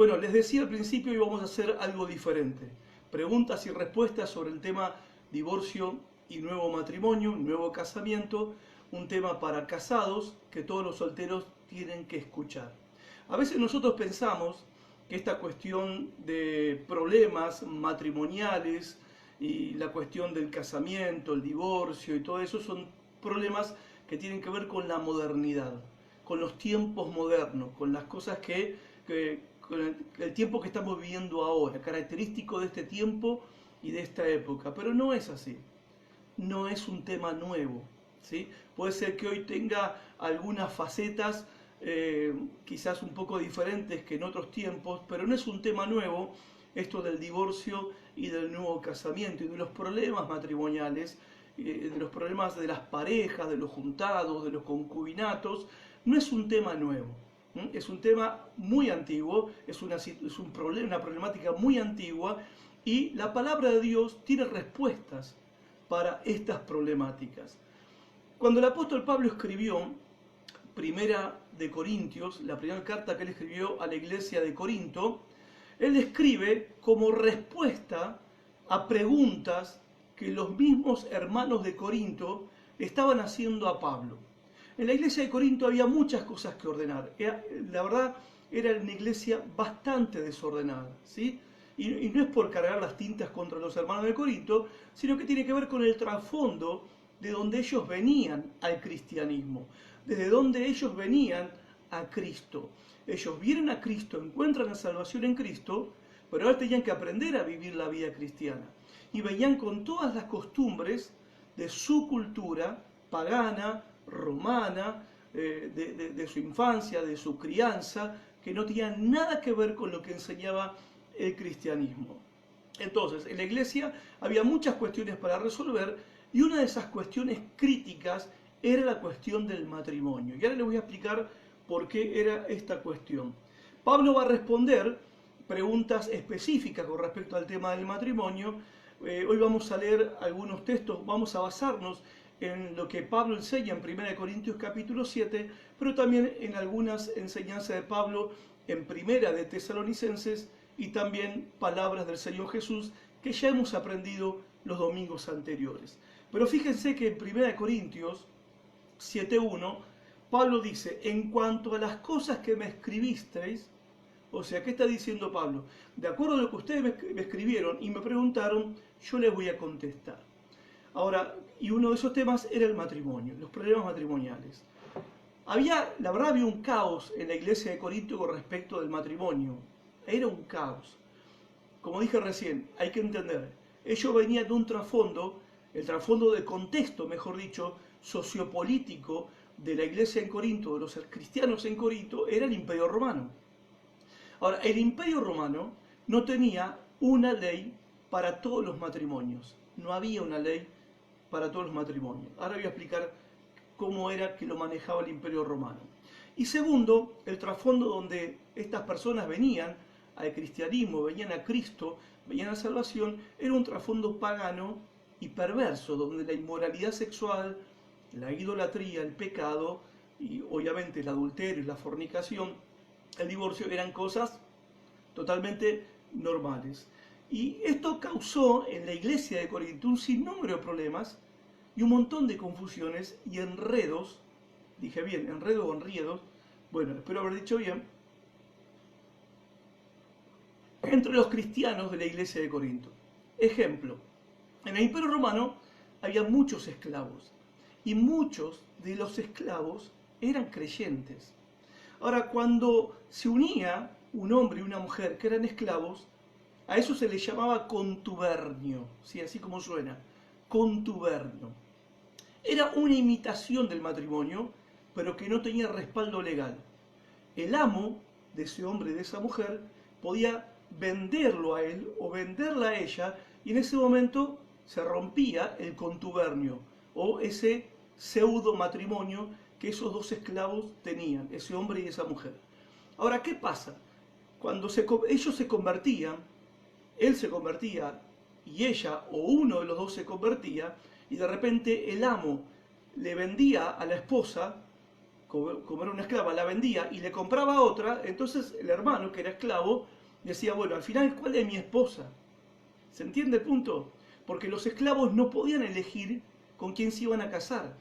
Bueno, les decía al principio, hoy vamos a hacer algo diferente. Preguntas y respuestas sobre el tema divorcio y nuevo matrimonio, nuevo casamiento, un tema para casados que todos los solteros tienen que escuchar. A veces nosotros pensamos que esta cuestión de problemas matrimoniales y la cuestión del casamiento, el divorcio y todo eso son problemas que tienen que ver con la modernidad, con los tiempos modernos, con las cosas con el tiempo que estamos viviendo ahora, característico de este tiempo y de esta época. Pero no es así, no es un tema nuevo, ¿sí? Puede ser que hoy tenga algunas facetas quizás un poco diferentes que en otros tiempos, pero no es un tema nuevo esto del divorcio y del nuevo casamiento y de los problemas matrimoniales, de los problemas de las parejas, de los juntados, de los concubinatos. No es un tema nuevo. Es un tema muy antiguo, es un problema, una problemática muy antigua, y la palabra de Dios tiene respuestas para estas problemáticas. Cuando el apóstol Pablo escribió Primera de Corintios, la primera carta que él escribió a la iglesia de Corinto, él escribe como respuesta a preguntas que los mismos hermanos de Corinto estaban haciendo a Pablo. En la iglesia de Corinto había muchas cosas que ordenar. La verdad, era una iglesia bastante desordenada, ¿sí? Y no es por cargar las tintas contra los hermanos de Corinto, sino que tiene que ver con el trasfondo de donde ellos venían al cristianismo, desde donde ellos venían a Cristo. Ellos vienen a Cristo, encuentran la salvación en Cristo, pero ahora tenían que aprender a vivir la vida cristiana. Y venían con todas las costumbres de su cultura pagana, romana, de su infancia, de su crianza, que no tenían nada que ver con lo que enseñaba el cristianismo. Entonces, en la iglesia había muchas cuestiones para resolver, y una de esas cuestiones críticas era la cuestión del matrimonio. Y ahora les voy a explicar por qué era esta cuestión. Pablo va a responder preguntas específicas con respecto al tema del matrimonio. Hoy vamos a leer algunos textos, vamos a basarnos en lo que Pablo enseña en 1 Corintios capítulo 7, pero también en algunas enseñanzas de Pablo en 1 de Tesalonicenses, y también palabras del Señor Jesús que ya hemos aprendido los domingos anteriores. Pero fíjense que en 1 Corintios 7:1, Pablo dice: en cuanto a las cosas que me escribisteis, o sea, ¿qué está diciendo Pablo? De acuerdo a lo que ustedes me escribieron y me preguntaron, yo les voy a contestar. Ahora, y uno de esos temas era el matrimonio, los problemas matrimoniales. La verdad, había un caos en la iglesia de Corinto con respecto del matrimonio. Era un caos. Como dije recién, hay que entender, ellos venían de un trasfondo, el trasfondo de contexto, mejor dicho, sociopolítico de la iglesia en Corinto, de los cristianos en Corinto, era el Imperio Romano. Ahora, el Imperio Romano no tenía una ley para todos los matrimonios. No había una ley para todos los matrimonios. Ahora voy a explicar cómo era que lo manejaba el Imperio Romano. Y segundo, el trasfondo donde estas personas venían al cristianismo, venían a Cristo, venían a la salvación, era un trasfondo pagano y perverso, donde la inmoralidad sexual, la idolatría, el pecado, y obviamente el adulterio y la fornicación, el divorcio, eran cosas totalmente normales. Y esto causó en la iglesia de Corinto un sinnúmero de problemas y un montón de confusiones y enredos. Dije bien, enredos o enriedos, bueno, espero haber dicho bien, entre los cristianos de la iglesia de Corinto. Ejemplo, en el Imperio Romano había muchos esclavos, y muchos de los esclavos eran creyentes. Ahora, cuando se unía un hombre y una mujer que eran esclavos, a eso se le llamaba contubernio, ¿sí? Así como suena, contubernio. Era una imitación del matrimonio, pero que no tenía respaldo legal. El amo de ese hombre y de esa mujer podía venderlo a él o venderla a ella, y en ese momento se rompía el contubernio o ese pseudo matrimonio que esos dos esclavos tenían, ese hombre y esa mujer. Ahora, ¿qué pasa? Cuando ellos se convertían, él se convertía y ella o uno de los dos se convertía, y de repente el amo le vendía a la esposa como era una esclava, la vendía y le compraba otra, entonces el hermano, que era esclavo, decía, bueno, al final, ¿cuál es mi esposa? ¿Se entiende el punto? Porque los esclavos no podían elegir con quién se iban a casar.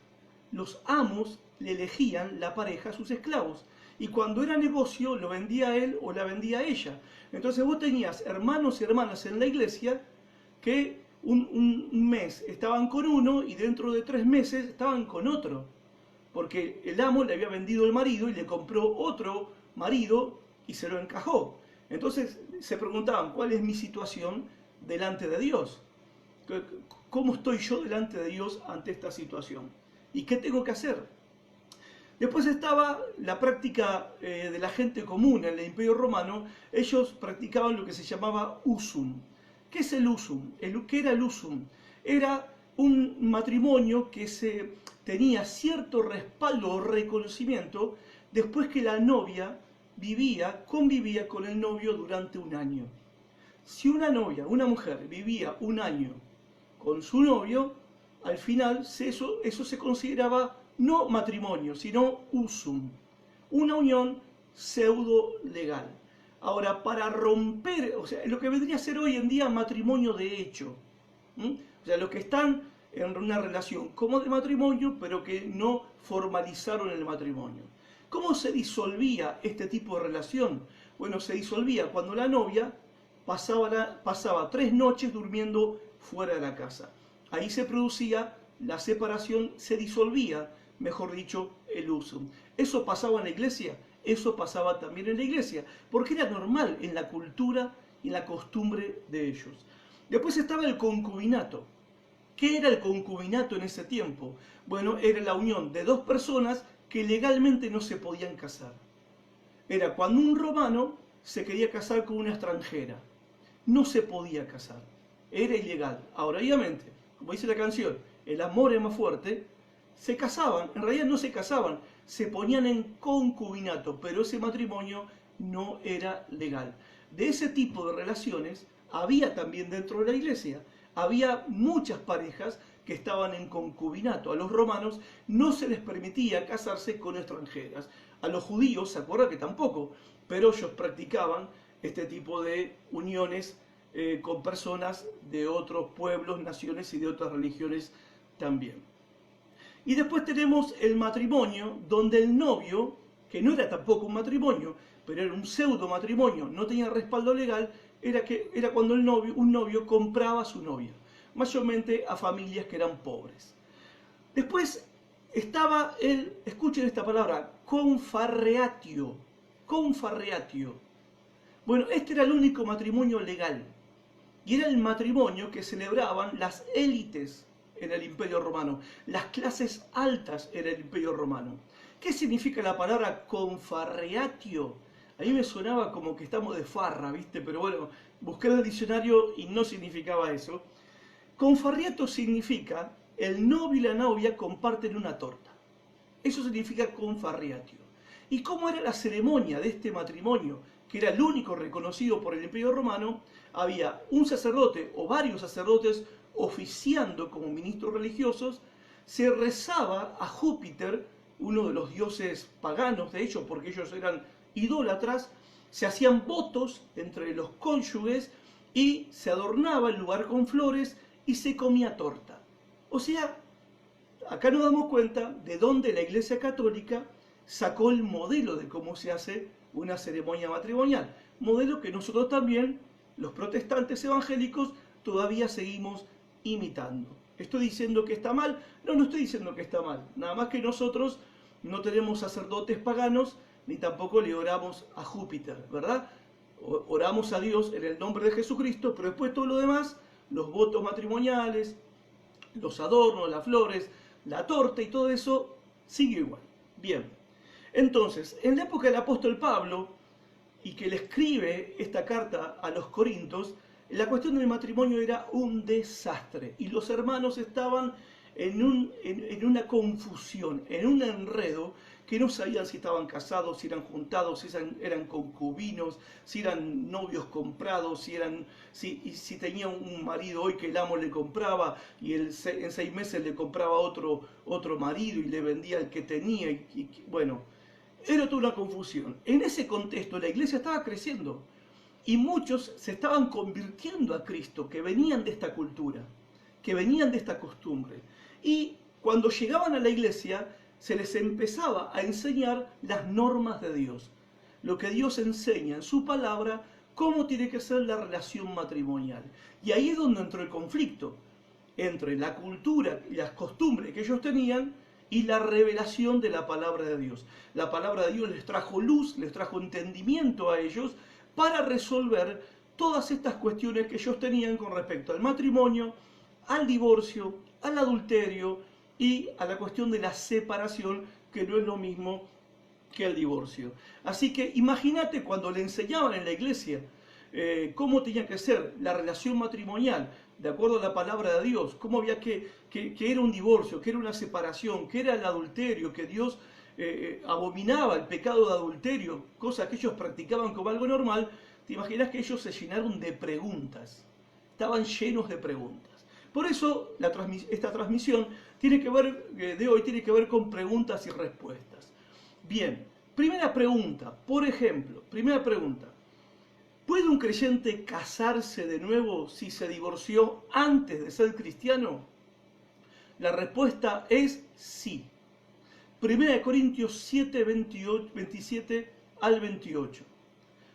Los amos le elegían la pareja a sus esclavos. Y cuando era negocio, lo vendía él o la vendía ella. Entonces vos tenías hermanos y hermanas en la iglesia que un mes estaban con uno y dentro de 3 meses estaban con otro. Porque el amo le había vendido el marido y le compró otro marido y se lo encajó. Entonces se preguntaban, ¿cuál es mi situación delante de Dios? ¿Cómo estoy yo delante de Dios ante esta situación? ¿Y qué tengo que hacer? Después estaba la práctica de la gente común en el Imperio Romano. Ellos practicaban lo que se llamaba usum. ¿Qué es el usum? ¿Qué era el usum? Era un matrimonio que tenía cierto respaldo o reconocimiento después que la novia convivía con el novio durante un año. Si una novia, una mujer, vivía un año con su novio, al final eso se consideraba no matrimonio, sino usum, una unión pseudo legal. Ahora, para romper, o sea, lo que vendría a ser hoy en día matrimonio de hecho, o sea, los que están en una relación como de matrimonio, pero que no formalizaron el matrimonio. ¿Cómo se disolvía este tipo de relación? Bueno, se disolvía cuando la novia pasaba 3 noches durmiendo fuera de la casa. Ahí se producía la separación, se disolvía, mejor dicho, el uso. ¿Eso pasaba en la iglesia? Eso pasaba también en la iglesia, porque era normal en la cultura y en la costumbre de ellos. Después estaba el concubinato. ¿Qué era el concubinato en ese tiempo? Bueno, era la unión de 2 personas que legalmente no se podían casar. Era cuando un romano se quería casar con una extranjera. No se podía casar. Era ilegal. Ahora, obviamente, como dice la canción, el amor es más fuerte, se casaban. En realidad no se casaban, se ponían en concubinato, pero ese matrimonio no era legal. De ese tipo de relaciones había también dentro de la iglesia. Había muchas parejas que estaban en concubinato. A los romanos no se les permitía casarse con extranjeras. A los judíos, se acuerda que tampoco, pero ellos practicaban este tipo de uniones con personas de otros pueblos, naciones y de otras religiones también. Y después tenemos el matrimonio, donde el novio, que no era tampoco un matrimonio, pero era un pseudo matrimonio, no tenía respaldo legal, era cuando un novio compraba a su novia, mayormente a familias que eran pobres. Después estaba escuchen esta palabra, confarreatio. Confarreatio. Bueno, este era el único matrimonio legal. Y era el matrimonio que celebraban las élites en el Imperio Romano, las clases altas en el Imperio Romano. ¿Qué significa la palabra confarreatio? A mí me sonaba como que estamos de farra, ¿viste? Pero bueno, busqué en el diccionario y no significaba eso. Confarreatio significa el novio y la novia comparten una torta. Eso significa confarreatio. ¿Y cómo era la ceremonia de este matrimonio, que era el único reconocido por el Imperio Romano? Había un sacerdote o varios sacerdotes oficiando como ministros religiosos, se rezaba a Júpiter, uno de los dioses paganos de hecho, porque ellos eran idólatras, se hacían votos entre los cónyuges y se adornaba el lugar con flores y se comía torta. O sea, acá nos damos cuenta de dónde la Iglesia Católica sacó el modelo de cómo se hace una ceremonia matrimonial. Modelo que nosotros también, los protestantes evangélicos, todavía seguimos imitando. ¿Estoy diciendo que está mal? No, no estoy diciendo que está mal. Nada más que nosotros no tenemos sacerdotes paganos, ni tampoco le oramos a Júpiter, ¿verdad? Oramos a Dios en el nombre de Jesucristo, pero después todo lo demás, los votos matrimoniales, los adornos, las flores, la torta y todo eso, sigue igual. Bien. Entonces, en la época del apóstol Pablo, y que le escribe esta carta a los Corintios, la cuestión del matrimonio era un desastre. Y los hermanos estaban en una confusión, en un enredo, que no sabían si estaban casados, si eran juntados, si eran concubinos, si eran novios comprados, si tenía un marido hoy que el amo le compraba y en 6 meses le compraba otro marido y le vendía el que tenía. Bueno, era toda una confusión. En ese contexto la iglesia estaba creciendo y muchos se estaban convirtiendo a Cristo, que venían de esta cultura, que venían de esta costumbre. Y cuando llegaban a la iglesia, se les empezaba a enseñar las normas de Dios, lo que Dios enseña en su palabra, cómo tiene que ser la relación matrimonial. Y ahí es donde entró el conflicto entre la cultura y las costumbres que ellos tenían y la revelación de la palabra de Dios. La palabra de Dios les trajo luz, les trajo entendimiento a ellos para resolver todas estas cuestiones que ellos tenían con respecto al matrimonio, al divorcio, al adulterio y a la cuestión de la separación, que no es lo mismo que el divorcio. Así que imagínate cuando le enseñaban en la iglesia cómo tenía que ser la relación matrimonial, de acuerdo a la palabra de Dios, cómo había que era un divorcio, que era una separación, que era el adulterio, que Dios abominaba el pecado de adulterio, cosa que ellos practicaban como algo normal. Te imaginas que ellos se llenaron de preguntas, estaban llenos de preguntas. Por eso esta transmisión de hoy tiene que ver con preguntas y respuestas. Bien, primera pregunta, por ejemplo, ¿puede un creyente casarse de nuevo si se divorció antes de ser cristiano? La respuesta es sí. 1 Corintios 7, 27 al 28.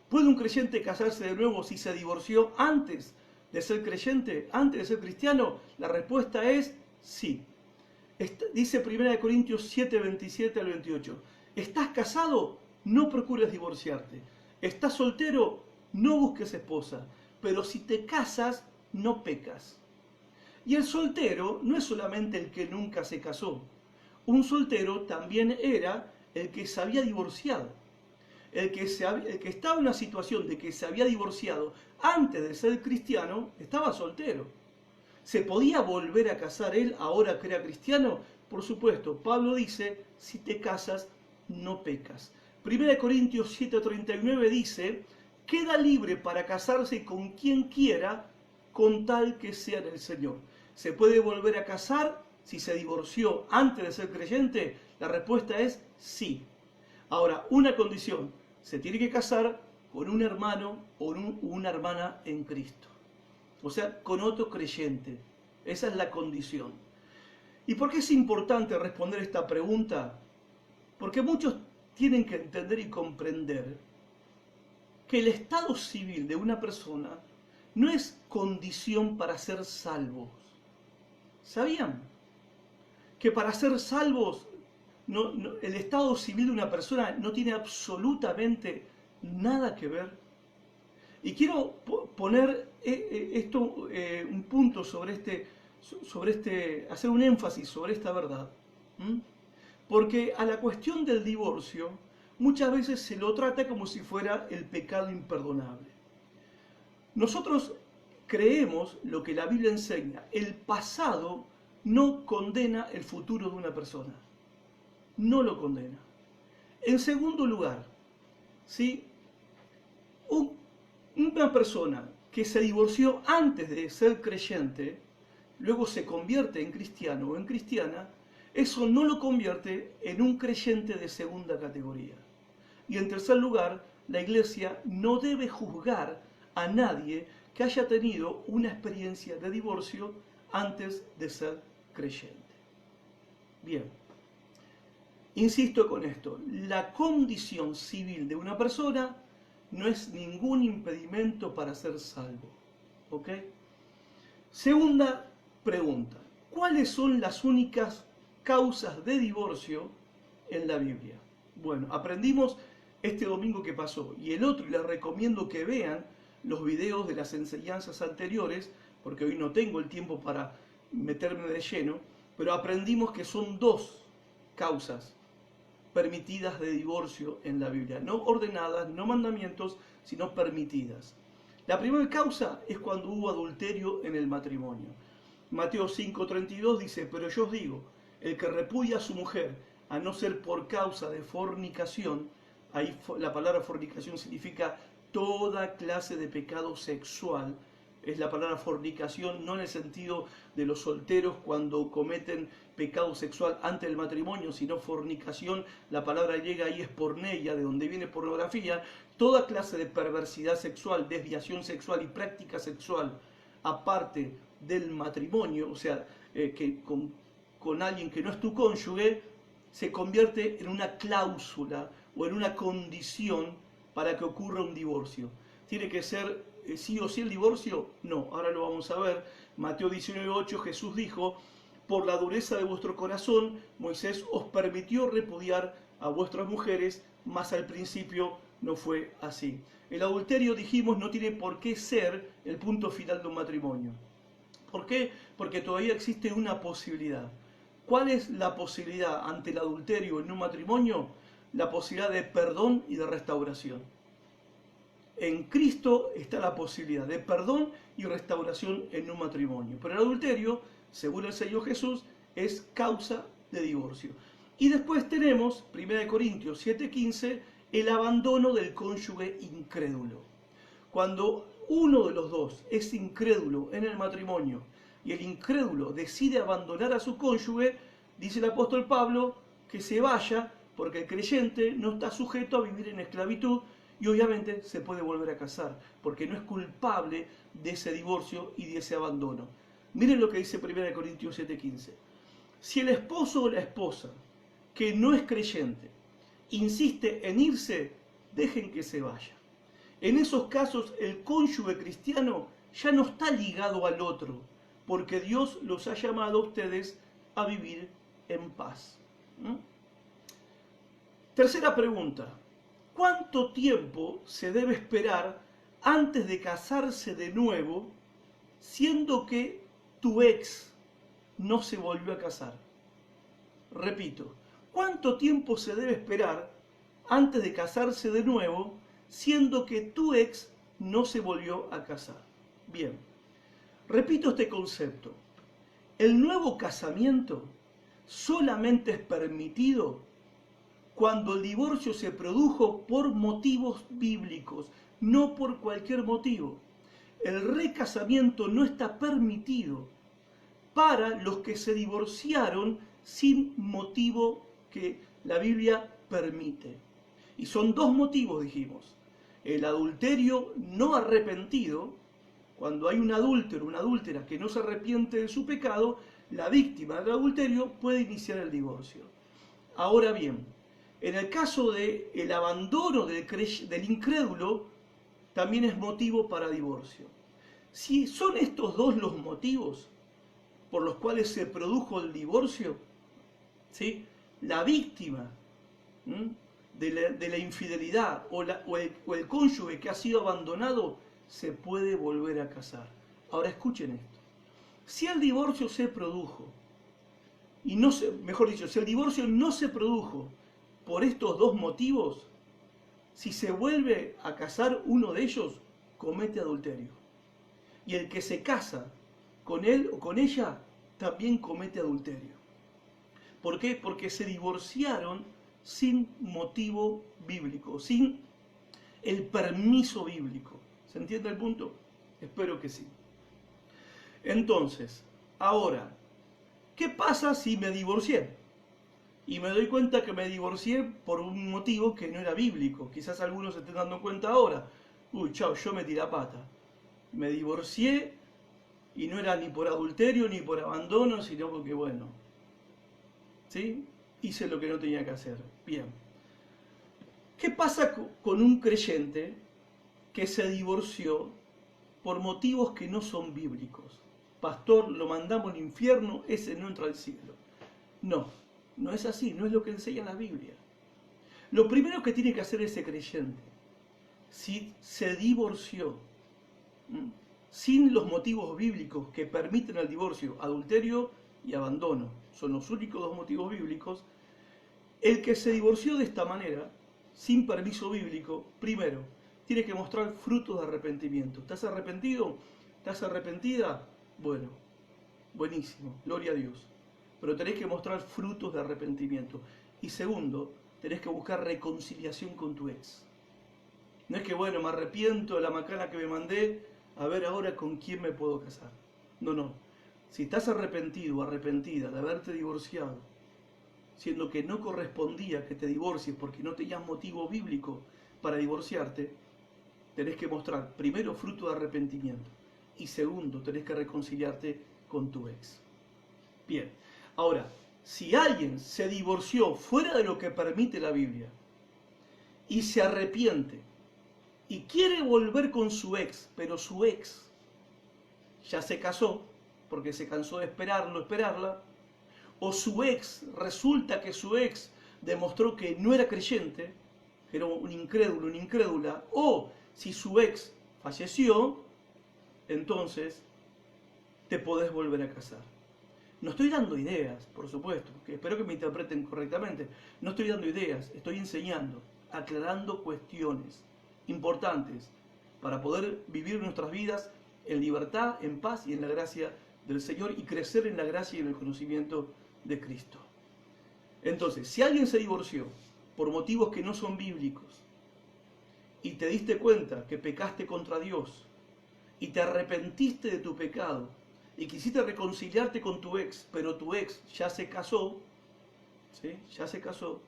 ¿Puede un creyente casarse de nuevo si se divorció antes de ser creyente, antes de ser cristiano? La respuesta es sí. Dice 1 Corintios 7, 27 al 28. ¿Estás casado? No procures divorciarte. ¿Estás soltero? No busques esposa. Pero si te casas, no pecas. Y el soltero no es solamente el que nunca se casó. Un soltero también era el que se había divorciado. El que estaba en una situación de que se había divorciado antes de ser cristiano, estaba soltero. ¿Se podía volver a casar él ahora que era cristiano? Por supuesto, Pablo dice, si te casas, no pecas. 1 Corintios 7:39 dice, queda libre para casarse con quien quiera, con tal que sea en el Señor. ¿Se puede volver a casar si se divorció antes de ser creyente? La respuesta es sí. Ahora, una condición, se tiene que casar con un hermano o una hermana en Cristo. O sea, con otro creyente. Esa es la condición. ¿Y por qué es importante responder esta pregunta? Porque muchos tienen que entender y comprender que el estado civil de una persona no es condición para ser salvos. ¿Sabían? Que para ser salvos el estado civil de una persona no tiene absolutamente nada que ver. Y quiero poner un punto hacer un énfasis sobre esta verdad. Porque a la cuestión del divorcio muchas veces se lo trata como si fuera el pecado imperdonable. Nosotros creemos lo que la Biblia enseña. El pasado no condena el futuro de una persona. No lo condena. En segundo lugar, ¿sí? Una persona que se divorció antes de ser creyente, luego se convierte en cristiano o en cristiana, eso no lo convierte en un creyente de segunda categoría. Y en tercer lugar, la iglesia no debe juzgar a nadie que haya tenido una experiencia de divorcio antes de ser creyente. Bien, insisto con esto, la condición civil de una persona no es ningún impedimento para ser salvo. ¿Ok? Segunda pregunta, ¿cuáles son las únicas causas de divorcio en la Biblia? Bueno, aprendimos este domingo que pasó y el otro, y les recomiendo que vean los videos de las enseñanzas anteriores, porque hoy no tengo el tiempo para meterme de lleno, pero aprendimos que son 2 causas permitidas de divorcio en la Biblia, no ordenadas, no mandamientos, sino permitidas. La primera causa es cuando hubo adulterio en el matrimonio. Mateo 5:32 dice, pero yo os digo, el que repudia a su mujer, a no ser por causa de fornicación, ahí la palabra fornicación significa toda clase de pecado sexual, es la palabra fornicación, no en el sentido de los solteros cuando cometen pecado sexual antes del matrimonio, sino fornicación, la palabra griega ahí es porneia, de donde viene pornografía, toda clase de perversidad sexual, desviación sexual y práctica sexual, aparte del matrimonio, o sea, que con alguien que no es tu cónyuge, se convierte en una cláusula o en una condición para que ocurra un divorcio. Tiene que ser sí o sí el divorcio. No, ahora lo vamos a ver. Mateo 19:8, Jesús dijo, por la dureza de vuestro corazón, Moisés os permitió repudiar a vuestras mujeres, mas al principio no fue así. El adulterio, dijimos, no tiene por qué ser el punto final de un matrimonio. ¿Por qué? Porque todavía existe una posibilidad. ¿Cuál es la posibilidad ante el adulterio en un matrimonio? La posibilidad de perdón y de restauración. En Cristo está la posibilidad de perdón y restauración en un matrimonio. Pero el adulterio, según el Señor Jesús, es causa de divorcio. Y después tenemos, 1 Corintios 7:15, el abandono del cónyuge incrédulo. Cuando uno de los dos es incrédulo en el matrimonio y el incrédulo decide abandonar a su cónyuge, dice el apóstol Pablo que se vaya porque el creyente no está sujeto a vivir en esclavitud y obviamente se puede volver a casar porque no es culpable de ese divorcio y de ese abandono. Miren lo que dice 1 Corintios 7:15. Si el esposo o la esposa que no es creyente insiste en irse, dejen que se vaya. En esos casos el cónyuge cristiano ya no está ligado al otro, porque Dios los ha llamado a ustedes a vivir en paz. Tercera pregunta. ¿Cuánto tiempo se debe esperar antes de casarse de nuevo, siendo que tu ex no se volvió a casar? Repito, ¿cuánto tiempo se debe esperar antes de casarse de nuevo, siendo que tu ex no se volvió a casar? Bien, repito este concepto. El nuevo casamiento solamente es permitido cuando el divorcio se produjo por motivos bíblicos, no por cualquier motivo. El recasamiento no está permitido para los que se divorciaron sin motivo que la Biblia permite. Y son dos motivos, dijimos. El adulterio no arrepentido, cuando hay un adúltero, una adúltera que no se arrepiente de su pecado, la víctima del adulterio puede iniciar el divorcio. Ahora bien, en el caso del abandono del incrédulo, también es motivo para divorcio. Si son estos dos los motivos por los cuales se produjo el divorcio, ¿sí?, la víctima de la infidelidad o el cónyuge que ha sido abandonado se puede volver a casar. Ahora escuchen esto. Si el divorcio se produjo, si el divorcio no se produjo por estos dos motivos, si se vuelve a casar uno de ellos, comete adulterio. Y el que se casa con él o con ella también comete adulterio. ¿Por qué? Porque se divorciaron sin motivo bíblico, sin el permiso bíblico. ¿Se entiende el punto? Espero que sí. Entonces, ahora, ¿qué pasa si me divorcié? Y me doy cuenta que me divorcié por un motivo que no era bíblico. Quizás algunos se estén dando cuenta ahora. Uy, chao, yo metí la pata. Me divorcié y no era ni por adulterio ni por abandono, sino porque, bueno, ¿sí?, hice lo que no tenía que hacer. Bien. ¿Qué pasa con un creyente que se divorció por motivos que no son bíblicos? Pastor, lo mandamos al infierno, ese no entra al cielo. No, no es así, no es lo que enseña la Biblia. Lo primero que tiene que hacer ese creyente, si se divorció sin los motivos bíblicos que permiten el divorcio, adulterio y abandono, son los únicos dos motivos bíblicos, el que se divorció de esta manera, sin permiso bíblico, primero, tiene que mostrar frutos de arrepentimiento. ¿Estás arrepentido? ¿Estás arrepentida? Bueno, buenísimo, gloria a Dios. Pero tenés que mostrar frutos de arrepentimiento. Y segundo, tenés que buscar reconciliación con tu ex. No es que, bueno, me arrepiento de la macana que me mandé, a ver ahora con quién me puedo casar. No, no. Si estás arrepentido o arrepentida de haberte divorciado, siendo que no correspondía que te divorcies porque no tenías motivo bíblico para divorciarte, tenés que mostrar primero fruto de arrepentimiento y segundo tenés que reconciliarte con tu ex. Bien, ahora, si alguien se divorció fuera de lo que permite la Biblia y se arrepiente y quiere volver con su ex, pero su ex ya se casó porque se cansó de esperarlo, esperarla, o su ex, resulta que su ex demostró que no era creyente, que era un incrédulo, una incrédula, o si su ex falleció, entonces te podés volver a casar. No estoy dando ideas, por supuesto, que espero que me interpreten correctamente. No estoy dando ideas, estoy enseñando, aclarando cuestiones importantes para poder vivir nuestras vidas en libertad, en paz y en la gracia del Señor y crecer en la gracia y en el conocimiento de Cristo. Entonces, si alguien se divorció por motivos que no son bíblicos y te diste cuenta que pecaste contra Dios y te arrepentiste de tu pecado y quisiste reconciliarte con tu ex, pero tu ex ya se casó, ¿sí? Ya se casó,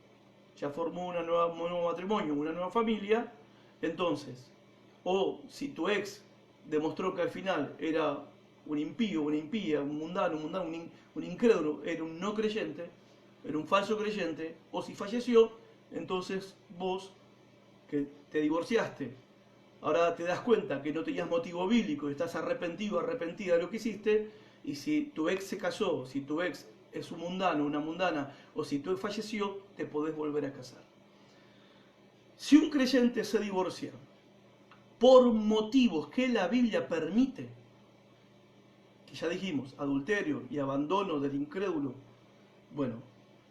ya formó un nuevo matrimonio, una nueva familia, entonces, o si tu ex demostró que al final era un impío, una impía, un mundano, un incrédulo, era un no creyente, era un falso creyente, o si falleció, entonces vos, que te divorciaste, ahora te das cuenta que no tenías motivo bíblico, estás arrepentido, arrepentida de lo que hiciste, y si tu ex se casó, si tu ex es un mundano, una mundana, o si tu ex falleció, te podés volver a casar. Si un creyente se divorcia por motivos que la Biblia permite, que ya dijimos, adulterio y abandono del incrédulo, bueno,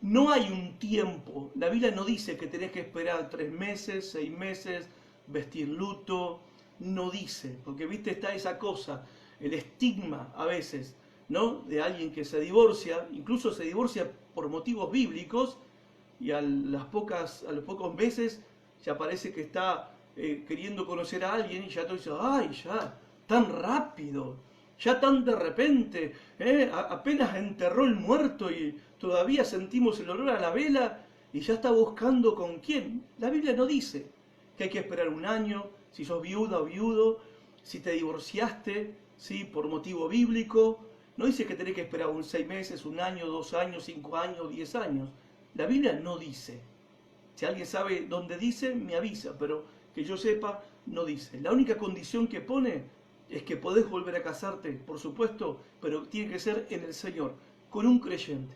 no hay un tiempo, la Biblia no dice que tenés que esperar 3 meses, 6 meses, vestir luto, no dice, porque viste está esa cosa, el estigma a veces, ¿no? De alguien que se divorcia, incluso se divorcia por motivos bíblicos y a los pocos meses ya parece que está queriendo conocer a alguien y ya tú dices, ay, ya, tan rápido, ya tan de repente, apenas enterró el muerto y todavía sentimos el olor a la vela y ya está buscando con quién. La Biblia no dice que hay que esperar un año, si sos viuda o viudo, si te divorciaste, ¿sí? Por motivo bíblico. No dice que tenés que esperar 6 meses, 1 año, 2 años, 5 años, 10 años. La Biblia no dice. Si alguien sabe dónde dice, me avisa, pero que yo sepa, no dice. La única condición que pone es que podés volver a casarte, por supuesto, pero tiene que ser en el Señor, con un creyente.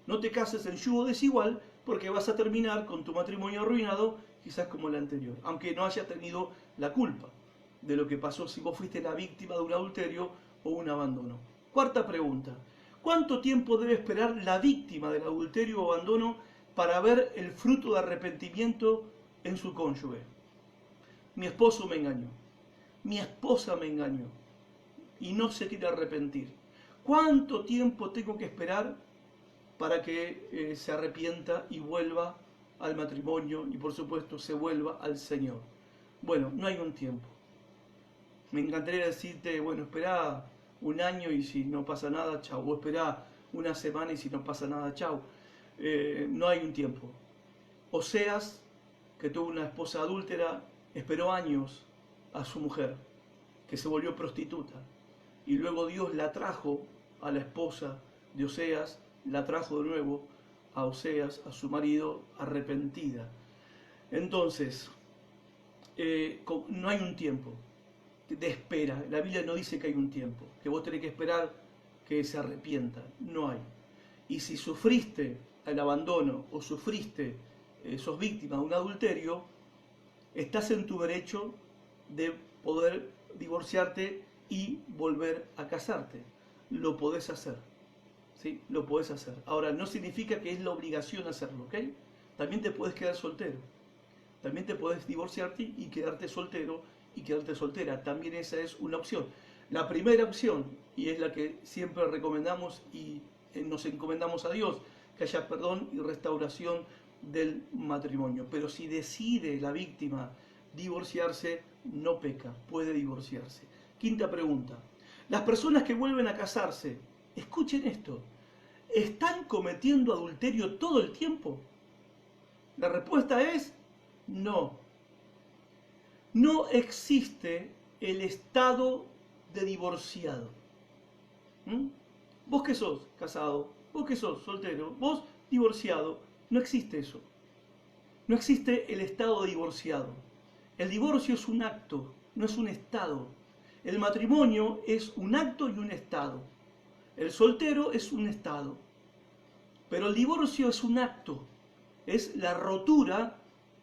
No te cases en yugo desigual porque vas a terminar con tu matrimonio arruinado, quizás como el anterior, aunque no haya tenido la culpa de lo que pasó si vos fuiste la víctima de un adulterio o un abandono. Cuarta pregunta. ¿Cuánto tiempo debe esperar la víctima del adulterio o abandono para ver el fruto de arrepentimiento en su cónyuge? Mi esposo me engañó. Mi esposa me engañó y no se quiere arrepentir. ¿Cuánto tiempo tengo que esperar para que se arrepienta y vuelva al matrimonio y por supuesto se vuelva al Señor? Bueno, no hay un tiempo. Me encantaría decirte, bueno, espera 1 año y si no pasa nada, chau. O espera 1 semana y si no pasa nada, chau. No hay un tiempo. Oseas, que tuvo una esposa adúltera, esperó años a su mujer, que se volvió prostituta. Y luego Dios la trajo a la esposa de Oseas, la trajo de nuevo a Oseas, a su marido, arrepentida. Entonces, no hay un tiempo de espera. La Biblia no dice que hay un tiempo, que vos tenés que esperar que se arrepienta. No hay. Y si sufriste el abandono o sufriste, sos víctima de un adulterio, estás en tu derecho de poder divorciarte y volver a casarte. Lo podés hacer. ¿Sí? Lo podés hacer. Ahora, no significa que es la obligación hacerlo, ¿ok? También te podés quedar soltero. También te podés divorciarte y quedarte soltero y quedarte soltera. También esa es una opción. La primera opción, y es la que siempre recomendamos y nos encomendamos a Dios, que haya perdón y restauración del matrimonio. Pero si decide la víctima divorciarse, no peca, puede divorciarse. Quinta pregunta. Las personas que vuelven a casarse, escuchen esto, ¿están cometiendo adulterio todo el tiempo? La respuesta es no. No existe el estado de divorciado. Vos que sos casado, vos que sos soltero, vos divorciado, no existe eso. No existe el estado de divorciado. El divorcio es un acto, no es un estado. El matrimonio es un acto y un estado. El soltero es un estado. Pero el divorcio es un acto. Es la rotura,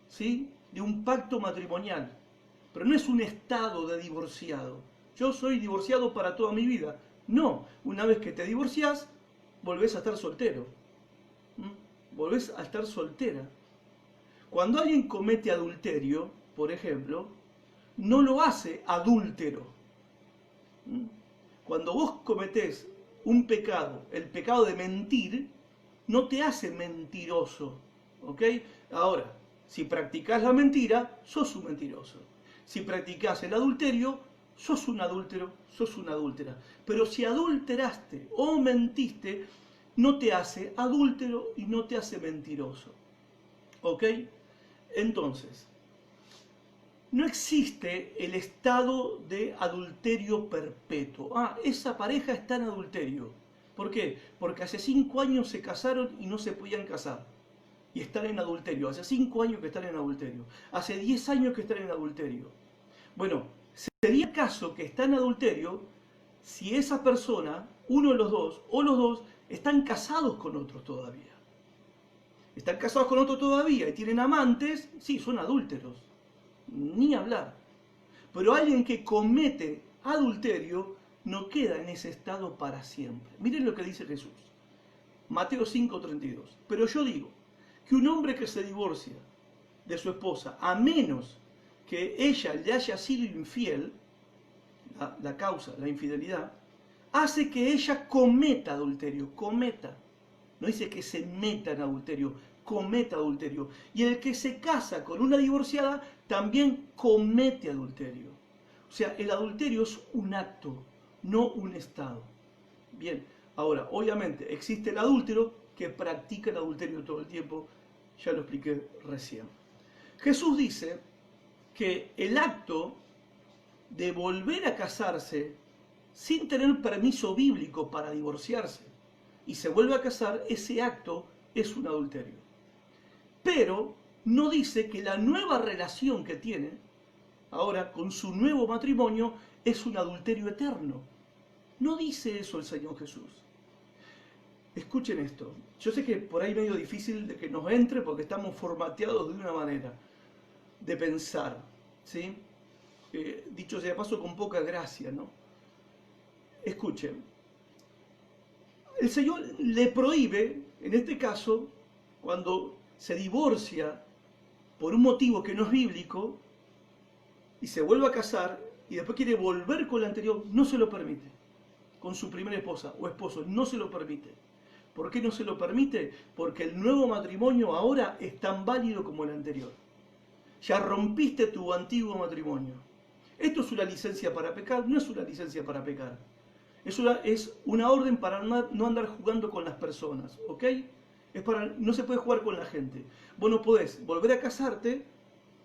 ¿sí?, de un pacto matrimonial. Pero no es un estado de divorciado. Yo soy divorciado para toda mi vida. No, una vez que te divorciás, volvés a estar soltero. Volvés a estar soltera. Cuando alguien comete adulterio, por ejemplo, no lo hace adúltero. Cuando vos cometés un pecado, el pecado de mentir, no te hace mentiroso. ¿Ok? Ahora, si practicás la mentira, sos un mentiroso. Si practicás el adulterio, sos un adúltero, sos una adúltera. Pero si adulteraste o mentiste, no te hace adúltero y no te hace mentiroso. ¿Ok? Entonces, no existe el estado de adulterio perpetuo. Esa pareja está en adulterio. ¿Por qué? Porque hace 5 años se casaron y no se podían casar. Y están en adulterio. Hace 5 años que están en adulterio. Hace 10 años que están en adulterio. Bueno, sería caso que está en adulterio si esa persona, uno de los dos o los dos, están casados con otros todavía. Están casados con otros todavía y tienen amantes, sí, son adúlteros. Ni hablar. Pero alguien que comete adulterio no queda en ese estado para siempre. Miren lo que dice Jesús. Mateo 5:32. Pero yo digo que un hombre que se divorcia de su esposa, a menos que ella le haya sido infiel, la causa, la infidelidad, hace que ella cometa adulterio, cometa. No dice que se meta en adulterio, cometa adulterio. Y el que se casa con una divorciada también comete adulterio. O sea, el adulterio es un acto, no un estado. Bien, ahora, obviamente, existe el adúltero que practica el adulterio todo el tiempo, ya lo expliqué recién. Jesús dice que el acto de volver a casarse sin tener permiso bíblico para divorciarse y se vuelve a casar, ese acto es un adulterio. Pero no dice que la nueva relación que tiene ahora con su nuevo matrimonio es un adulterio eterno. No dice eso el Señor Jesús. Escuchen esto. Yo sé que por ahí es medio difícil de que nos entre porque estamos formateados de una manera de pensar, ¿sí? Dicho sea de paso, con poca gracia, ¿no? Escuchen. El Señor le prohíbe, en este caso, cuando se divorcia por un motivo que no es bíblico y se vuelve a casar y después quiere volver con la anterior, no se lo permite. Con su primera esposa o esposo, no se lo permite. ¿Por qué no se lo permite? Porque el nuevo matrimonio ahora es tan válido como el anterior. Ya rompiste tu antiguo matrimonio. Esto es una licencia para pecar, no es una licencia para pecar. Es una orden para no andar jugando con las personas, ¿ok? No se puede jugar con la gente. Vos no podés volver a casarte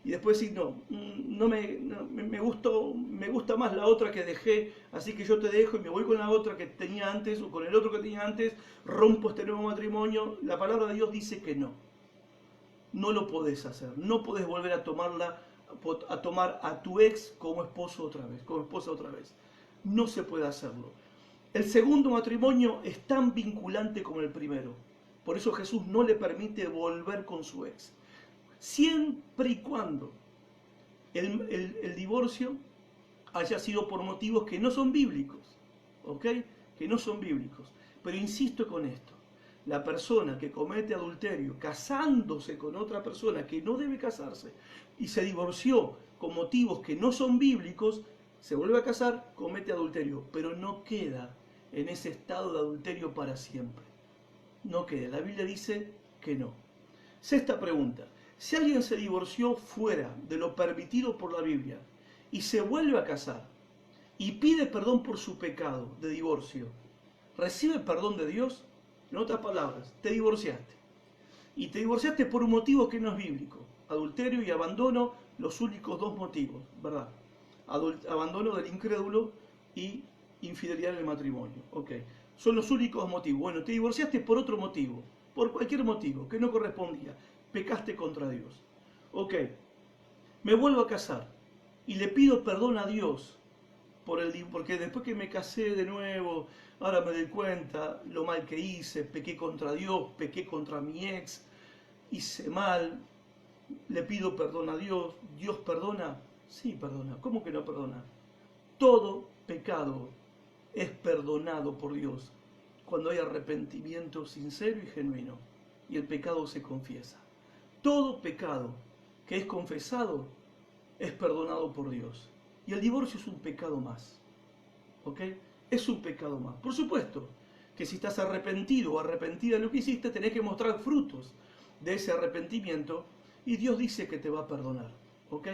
y después decir, me gusta más la otra que dejé, así que yo te dejo y me voy con la otra que tenía antes o con el otro que tenía antes, rompo este nuevo matrimonio. La palabra de Dios dice que no. No lo podés hacer. No podés volver a tomar a tu ex como esposo otra vez, como esposa otra vez. No se puede hacerlo. El segundo matrimonio es tan vinculante como el primero. Por eso Jesús no le permite volver con su ex. Siempre y cuando el divorcio haya sido por motivos que no son bíblicos. ¿Ok? Que no son bíblicos. Pero insisto con esto. la persona que comete adulterio casándose con otra persona que no debe casarse y se divorció con motivos que no son bíblicos, se vuelve a casar, comete adulterio, pero no queda en ese estado de adulterio para siempre. No queda. La Biblia dice que no. Sexta pregunta. Si alguien se divorció fuera de lo permitido por la Biblia y se vuelve a casar y pide perdón por su pecado de divorcio, ¿recibe perdón de Dios? En otras palabras, te divorciaste. Y te divorciaste por un motivo que no es bíblico. Adulterio y abandono, los únicos dos motivos, ¿verdad? Abandono del incrédulo y infidelidad en el matrimonio. Ok, son los únicos motivos. Bueno, te divorciaste por otro motivo, por cualquier motivo que no correspondía. Pecaste contra Dios. Ok, me vuelvo a casar y le pido perdón a Dios porque después que me casé de nuevo, ahora me doy cuenta lo mal que hice, pequé contra Dios, pequé contra mi ex, hice mal, le pido perdón a Dios. ¿Dios perdona? Sí, perdona. ¿Cómo que no perdona? Todo pecado es perdonado por Dios cuando hay arrepentimiento sincero y genuino y el pecado se confiesa. Todo pecado que es confesado es perdonado por Dios. Y el divorcio es un pecado más. ¿Ok? Es un pecado más. Por supuesto que si estás arrepentido o arrepentida de lo que hiciste, tenés que mostrar frutos de ese arrepentimiento y Dios dice que te va a perdonar. ¿Ok?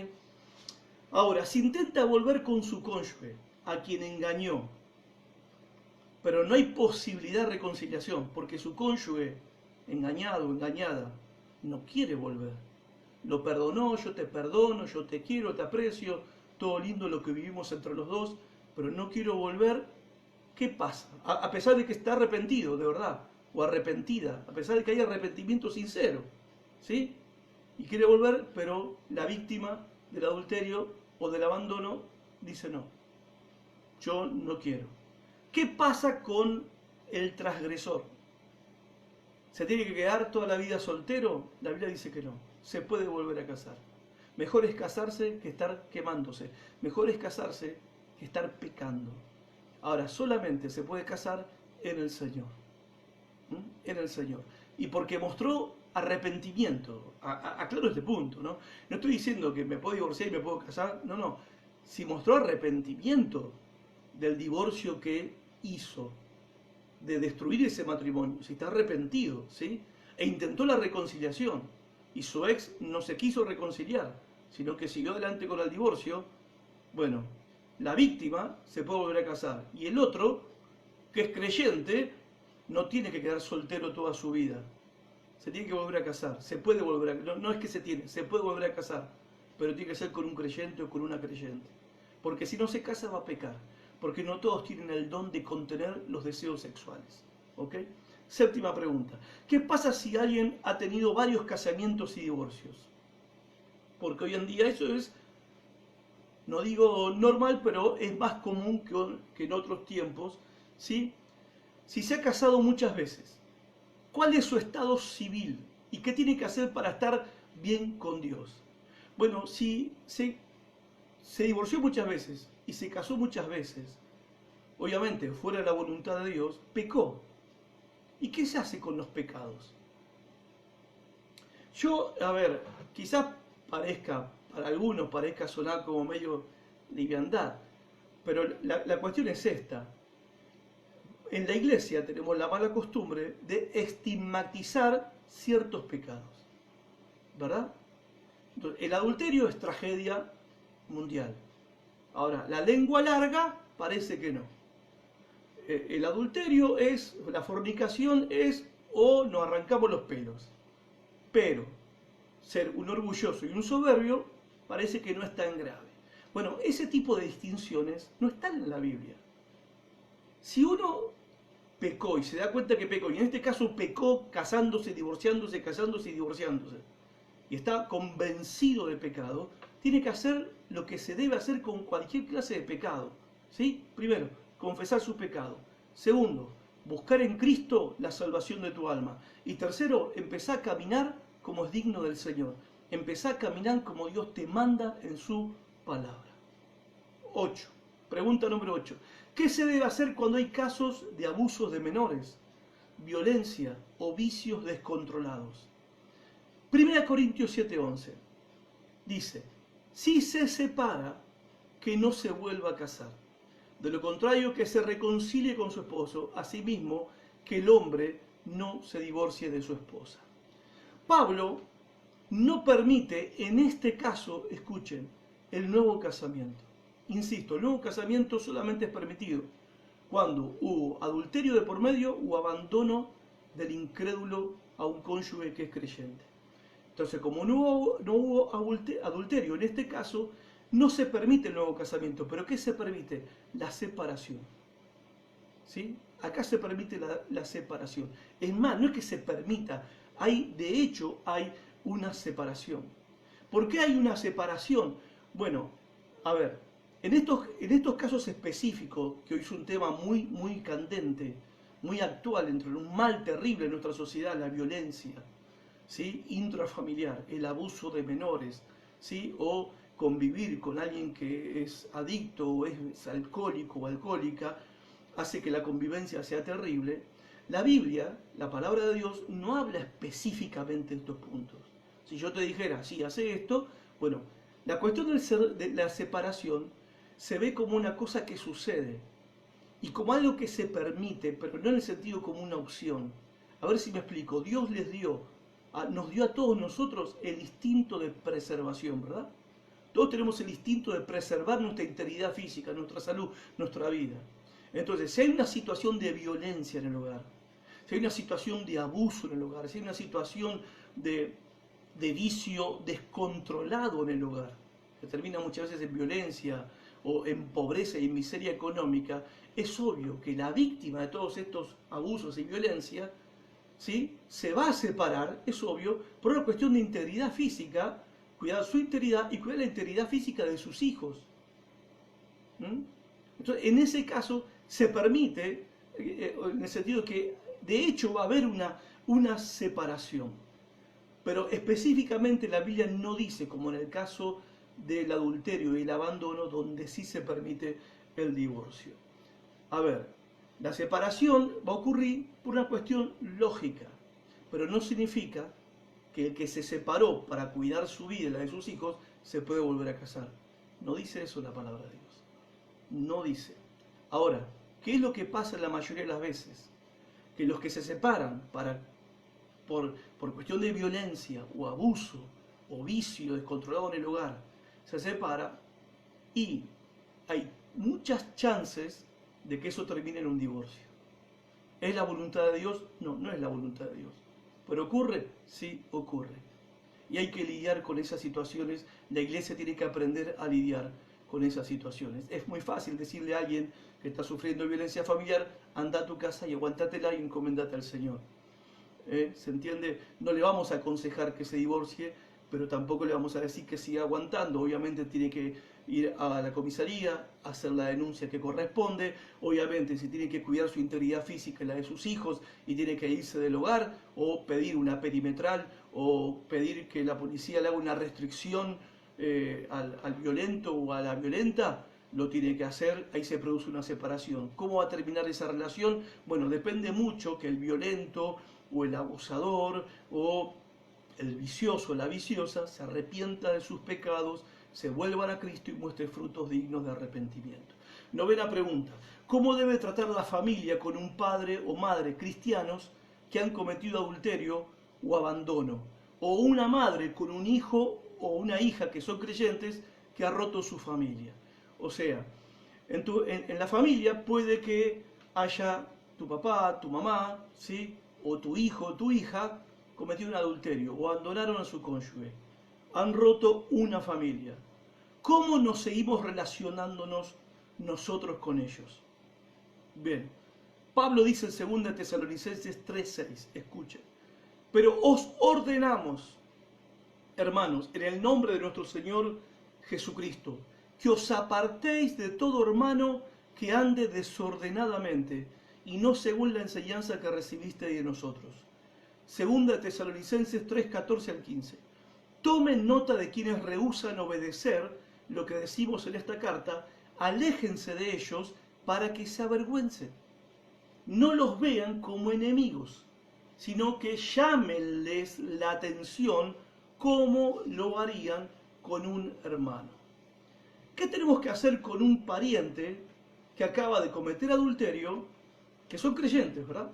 Ahora, si intenta volver con su cónyuge, a quien engañó, pero no hay posibilidad de reconciliación, porque su cónyuge, engañado o engañada, no quiere volver. Lo perdonó, yo te perdono, yo te quiero, te aprecio, todo lindo lo que vivimos entre los dos, pero no quiero volver. ¿Qué pasa? A pesar de que está arrepentido, de verdad, o arrepentida, a pesar de que hay arrepentimiento sincero, ¿sí? Y quiere volver, pero la víctima del adulterio o del abandono dice no, yo no quiero. ¿Qué pasa con el transgresor? ¿Se tiene que quedar toda la vida soltero? La Biblia dice que no, se puede volver a casar. Mejor es casarse que estar quemándose. Mejor es casarse que estar pecando. Ahora, solamente se puede casar en el Señor. En el Señor. Y porque mostró arrepentimiento. Aclaro este punto, ¿no? No estoy diciendo que me puedo divorciar y me puedo casar. No, no. Si mostró arrepentimiento del divorcio que hizo, de destruir ese matrimonio, si está arrepentido, ¿sí? E intentó la reconciliación, y su ex no se quiso reconciliar, sino que siguió adelante con el divorcio, bueno, la víctima se puede volver a casar, y el otro, que es creyente, no tiene que quedar soltero toda su vida, se tiene que volver a casar, se puede volver a, no es que se puede volver a casar, pero tiene que ser con un creyente o con una creyente, porque si no se casa va a pecar, porque no todos tienen el don de contener los deseos sexuales, ¿ok? Séptima pregunta. ¿Qué pasa si alguien ha tenido varios casamientos y divorcios? Porque hoy en día eso es, no digo normal, pero es más común que en otros tiempos, ¿sí? Si se ha casado muchas veces, ¿cuál es su estado civil? ¿Y qué tiene que hacer para estar bien con Dios? Bueno, si se divorció muchas veces y se casó muchas veces, obviamente fuera de la voluntad de Dios, pecó. ¿Y qué se hace con los pecados? Yo, a ver, quizás para algunos parezca sonar como medio liviandad, pero la cuestión es esta. En la iglesia tenemos la mala costumbre de estigmatizar ciertos pecados, ¿verdad? Entonces, el adulterio es tragedia mundial. Ahora, la lengua larga parece que no. El adulterio es, la fornicación es, o nos arrancamos los pelos. Pero ser un orgulloso y un soberbio parece que no es tan grave. Bueno, ese tipo de distinciones no están en la Biblia. Si uno pecó y se da cuenta que pecó, y en este caso pecó casándose, divorciándose, casándose y divorciándose, y está convencido de pecado, tiene que hacer lo que se debe hacer con cualquier clase de pecado. ¿Sí? Primero, confesar su pecado. Segundo, buscar en Cristo la salvación de tu alma. Y tercero, empezar a caminar como es digno del Señor. Empezar a caminar como Dios te manda en su palabra. 8. Pregunta número 8. ¿Qué se debe hacer cuando hay casos de abusos de menores? violencia o vicios descontrolados. 1 Corintios 7:11 dice, si se separa, que no se vuelva a casar. De lo contrario, que se reconcilie con su esposo, asimismo que el hombre no se divorcie de su esposa. Pablo no permite en este caso, escuchen, el nuevo casamiento. Insisto, el nuevo casamiento solamente es permitido cuando hubo adulterio de por medio o abandono del incrédulo a un cónyuge que es creyente. Entonces, como no hubo adulterio en este caso, no se permite el nuevo casamiento. ¿Pero qué se permite? La separación. ¿Sí? Acá se permite la separación. Es más, no es que se permita, de hecho hay una separación. ¿Por qué hay una separación? Bueno, a ver, en estos casos específicos, que hoy es un tema muy, muy candente, muy actual, entre un mal terrible en nuestra sociedad, la violencia, ¿sí? Intrafamiliar, el abuso de menores, ¿sí? O convivir con alguien que es adicto o es alcohólico o alcohólica, hace que la convivencia sea terrible. La Biblia, la palabra de Dios, no habla específicamente de estos puntos. Si yo te dijera, sí, hace esto, bueno, la cuestión de la separación se ve como una cosa que sucede y como algo que se permite, pero no en el sentido como una opción. A ver si me explico. Dios nos dio a todos nosotros el instinto de preservación, ¿verdad? Todos tenemos el instinto de preservar nuestra integridad física, nuestra salud, nuestra vida. Entonces, si hay una situación de violencia en el hogar, si hay una situación de abuso en el hogar, si hay una situación de vicio descontrolado en el hogar, que termina muchas veces en violencia o en pobreza y en miseria económica, es obvio que la víctima de todos estos abusos y violencia, ¿sí?, se va a separar, es obvio, por una cuestión de integridad física, cuidar su integridad y cuidar la integridad física de sus hijos. Entonces, en ese caso se permite, en el sentido que de hecho va a haber una separación. Pero específicamente la Biblia no dice, como en el caso del adulterio y el abandono, donde sí se permite el divorcio. A ver, la separación va a ocurrir por una cuestión lógica, pero no significa que el que se separó para cuidar su vida y la de sus hijos se puede volver a casar. No dice eso la palabra de Dios. No dice. Ahora, ¿qué es lo que pasa la mayoría de las veces? Que los que se separan por cuestión de violencia o abuso o vicio descontrolado en el hogar, se separa y hay muchas chances de que eso termine en un divorcio. ¿Es la voluntad de Dios? No, no es la voluntad de Dios. ¿Pero ocurre? Sí, ocurre. Y hay que lidiar con esas situaciones. La iglesia tiene que aprender a lidiar con esas situaciones. Es muy fácil decirle a alguien que está sufriendo violencia familiar, anda a tu casa y aguantátela y encomendate al Señor. ¿Se entiende? No le vamos a aconsejar que se divorcie, pero tampoco le vamos a decir que siga aguantando. Obviamente tiene que ir a la comisaría, hacer la denuncia que corresponde. Obviamente si tiene que cuidar su integridad física y la de sus hijos y tiene que irse del hogar o pedir una perimetral o pedir que la policía le haga una restricción al violento o a la violenta, lo tiene que hacer, ahí se produce una separación. ¿Cómo va a terminar esa relación? Bueno, depende mucho que el violento o el abusador o el vicioso o la viciosa se arrepienta de sus pecados, se vuelvan a Cristo y muestre frutos dignos de arrepentimiento. Novena pregunta: ¿cómo debe tratar la familia con un padre o madre cristianos que han cometido adulterio o abandono? O una madre con un hijo o una hija que son creyentes que ha roto su familia. O sea, en la familia puede que haya tu papá, tu mamá, ¿sí?, o tu hijo o tu hija cometido un adulterio o abandonaron a su cónyuge. Han roto una familia. ¿Cómo nos seguimos relacionándonos nosotros con ellos? Bien, Pablo dice en 2 Tesalonicenses 3:6, escuchen: pero os ordenamos, hermanos, en el nombre de nuestro Señor Jesucristo, que os apartéis de todo hermano que ande desordenadamente y no según la enseñanza que recibiste de nosotros. 2 Tesalonicenses 3:14 al 15. Tomen nota de quienes rehúsan obedecer lo que decimos en esta carta, aléjense de ellos para que se avergüencen. no los vean como enemigos, sino que llámenles la atención como lo harían con un hermano. ¿Qué tenemos que hacer con un pariente que acaba de cometer adulterio, que son creyentes, ¿verdad?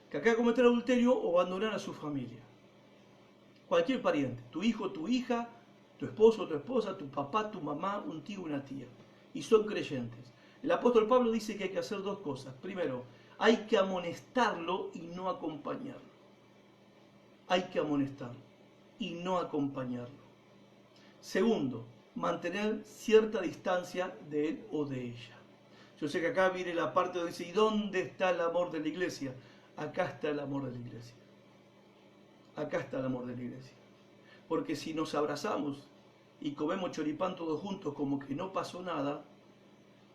Que acaba de cometer adulterio o abandonar a su familia? Cualquier pariente, tu hijo, tu hija, tu esposo, tu esposa, tu papá, tu mamá, un tío, una tía, y son creyentes. El apóstol Pablo dice que hay que hacer dos cosas. Primero, hay que amonestarlo y no acompañarlo. Hay que amonestarlo y no acompañarlo. Segundo, mantener cierta distancia de él o de ella. Yo sé que acá viene la parte donde dice, ¿y dónde está el amor de la iglesia? Acá está el amor de la iglesia. Acá está el amor de la iglesia. Porque si nos abrazamos y comemos choripán todos juntos como que no pasó nada,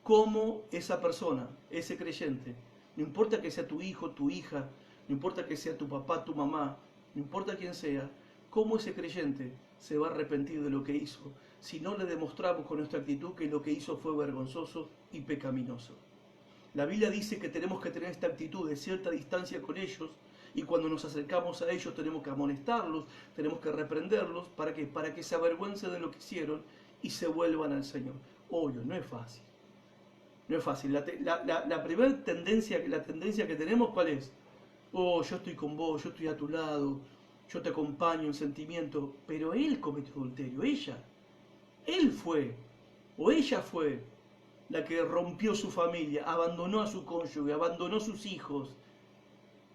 ¿cómo esa persona, ese creyente, no importa que sea tu hijo, tu hija, no importa que sea tu papá, tu mamá, no importa quién sea, cómo ese creyente se va a arrepentir de lo que hizo si no le demostramos con nuestra actitud que lo que hizo fue vergonzoso y pecaminoso? La Biblia dice que tenemos que tener esta actitud de cierta distancia con ellos, y cuando nos acercamos a ellos tenemos que amonestarlos, tenemos que reprenderlos, ¿para qué? Para que se avergüencen de lo que hicieron y se vuelvan al Señor. Obvio, no es fácil. No es fácil. La primera tendencia que tenemos, ¿cuál es? Oh, yo estoy con vos, yo estoy a tu lado, yo te acompaño en sentimiento, pero él cometió adulterio, ella. Él fue, o ella fue, la que rompió su familia, abandonó a su cónyuge, abandonó a sus hijos.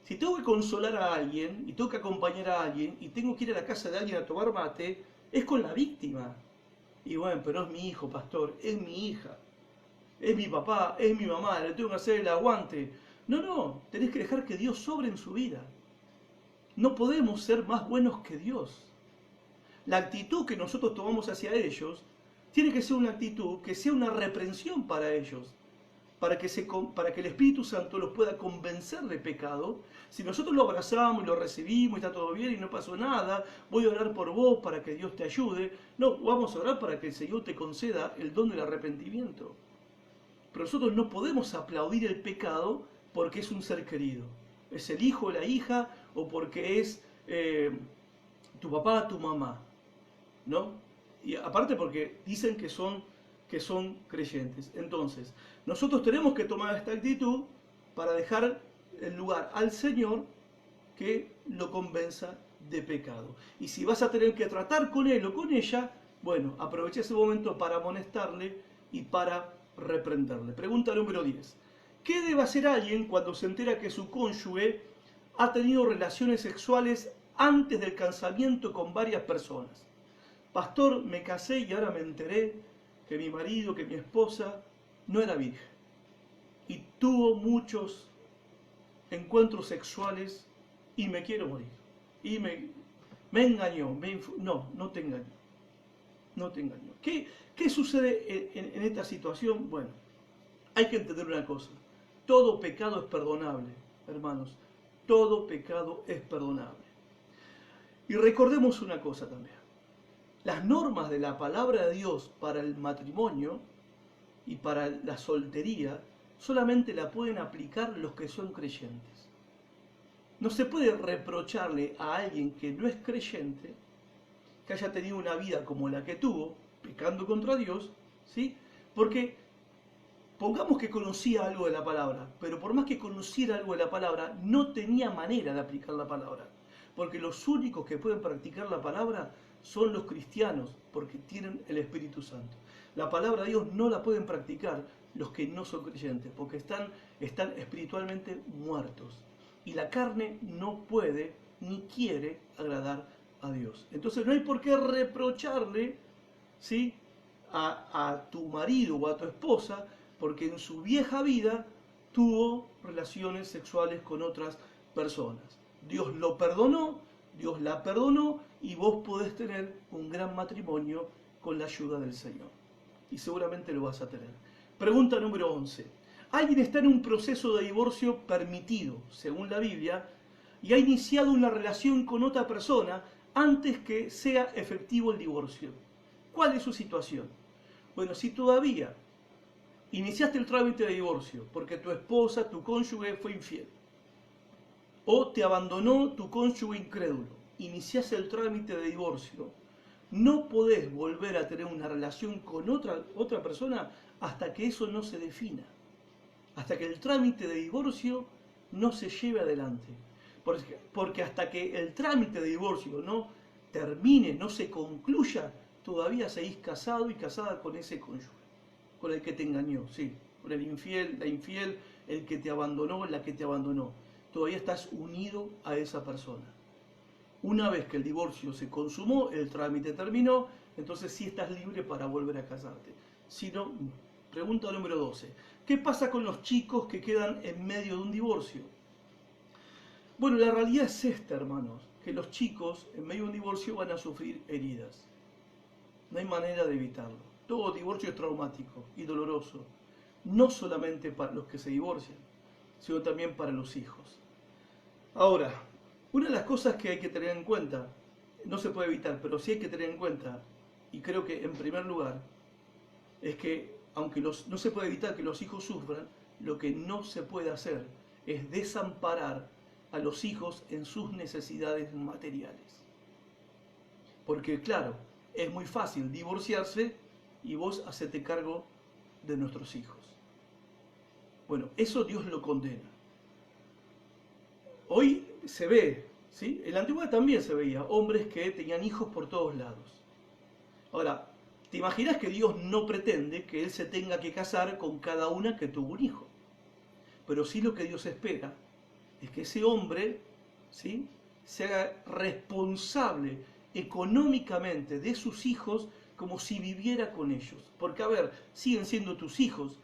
Si tengo que consolar a alguien, y tengo que acompañar a alguien, y tengo que ir a la casa de alguien a tomar mate, es con la víctima. Y bueno, pero no es mi hijo, pastor, es mi hija. Es mi papá, es mi mamá, le tengo que hacer el aguante. No, tenés que dejar que Dios sobre en su vida. No podemos ser más buenos que Dios. La actitud que nosotros tomamos hacia ellos tiene que ser una actitud que sea una reprensión para ellos, para que el Espíritu Santo los pueda convencer de pecado. Si nosotros lo abrazamos y lo recibimos y está todo bien y no pasó nada, voy a orar por vos para que Dios te ayude. No, vamos a orar para que el Señor te conceda el don del arrepentimiento. Pero nosotros no podemos aplaudir el pecado porque es un ser querido. Es el hijo o la hija, o porque es tu papá, tu mamá, ¿no? Y aparte porque dicen que son creyentes. Entonces, nosotros tenemos que tomar esta actitud para dejar el lugar al Señor que lo convenza de pecado. Y si vas a tener que tratar con él o con ella, bueno, aprovecha ese momento para amonestarle y para reprenderle. Pregunta número 10. ¿Qué debe hacer alguien cuando se entera que su cónyuge ha tenido relaciones sexuales antes del casamiento con varias personas? Pastor, me casé y ahora me enteré que mi marido, que mi esposa no era virgen y tuvo muchos encuentros sexuales y me quiero morir. Y me engañó. No te engañó. No te engañó. ¿Qué sucede en esta situación? Bueno, hay que entender una cosa. Todo pecado es perdonable, hermanos. Todo pecado es perdonable. Y recordemos una cosa también. Las normas de la palabra de Dios para el matrimonio y para la soltería solamente la pueden aplicar los que son creyentes. No se puede reprocharle a alguien que no es creyente que haya tenido una vida como la que tuvo, pecando contra Dios, ¿sí? Porque pongamos que conocía algo de la palabra, pero por más que conociera algo de la palabra, no tenía manera de aplicar la palabra. Porque los únicos que pueden practicar la palabra son los cristianos, porque tienen el Espíritu Santo. La palabra de Dios no la pueden practicar los que no son creyentes, porque están espiritualmente muertos. Y la carne no puede ni quiere agradar a Dios. Entonces no hay por qué reprocharle, ¿sí?, a tu marido o a tu esposa, porque en su vieja vida tuvo relaciones sexuales con otras personas. Dios lo perdonó, Dios la perdonó, y vos podés tener un gran matrimonio con la ayuda del Señor. Y seguramente lo vas a tener. Pregunta número 11. Alguien está en un proceso de divorcio permitido, según la Biblia, y ha iniciado una relación con otra persona antes que sea efectivo el divorcio. ¿Cuál es su situación? Bueno, si todavía Iniciaste el trámite de divorcio porque tu esposa, tu cónyuge fue infiel. O te abandonó tu cónyuge incrédulo. Iniciaste el trámite de divorcio. No podés volver a tener una relación con otra persona hasta que eso no se defina. Hasta que el trámite de divorcio no se lleve adelante. Porque hasta que el trámite de divorcio no termine, no se concluya, todavía seguís casado y casada con ese cónyuge, con el que te engañó, sí, con el infiel, la infiel, el que te abandonó, la que te abandonó. Todavía estás unido a esa persona. Una vez que el divorcio se consumó, el trámite terminó, entonces sí estás libre para volver a casarte. Si no, pregunta número 12. ¿Qué pasa con los chicos que quedan en medio de un divorcio? Bueno, la realidad es esta, hermanos, que los chicos en medio de un divorcio van a sufrir heridas. No hay manera de evitarlo. Todo divorcio es traumático y doloroso, no solamente para los que se divorcian, sino también para los hijos. Ahora, una de las cosas que hay que tener en cuenta, no se puede evitar, pero sí hay que tener en cuenta, y creo que en primer lugar, es que aunque no se puede evitar que los hijos sufran, lo que no se puede hacer es desamparar a los hijos en sus necesidades materiales. Porque claro, es muy fácil divorciarse y vos hacete cargo de nuestros hijos. Bueno, eso Dios lo condena. Hoy se ve, ¿sí? En la antigüedad también se veía hombres que tenían hijos por todos lados. Ahora, ¿te imaginas que Dios no pretende que Él se tenga que casar con cada una que tuvo un hijo? Pero sí lo que Dios espera es que ese hombre, ¿sí?, se haga responsable económicamente de sus hijos como si viviera con ellos. Porque, a ver, siguen siendo tus hijos.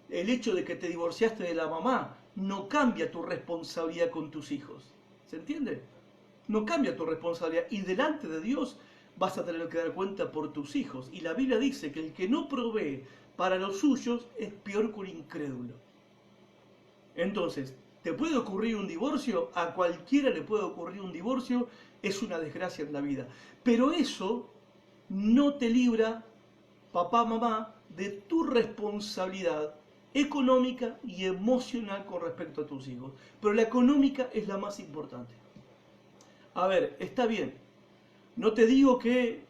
El hecho de que te divorciaste de la mamá no cambia tu responsabilidad con tus hijos. ¿Se entiende? No cambia tu responsabilidad. Y delante de Dios vas a tener que dar cuenta por tus hijos. Y la Biblia dice que el que no provee para los suyos es peor que un incrédulo. Entonces, ¿te puede ocurrir un divorcio? A cualquiera le puede ocurrir un divorcio. Es una desgracia en la vida. Pero eso no te libra, papá, mamá, de tu responsabilidad económica y emocional con respecto a tus hijos. Pero la económica es la más importante. A ver, está bien. No te digo que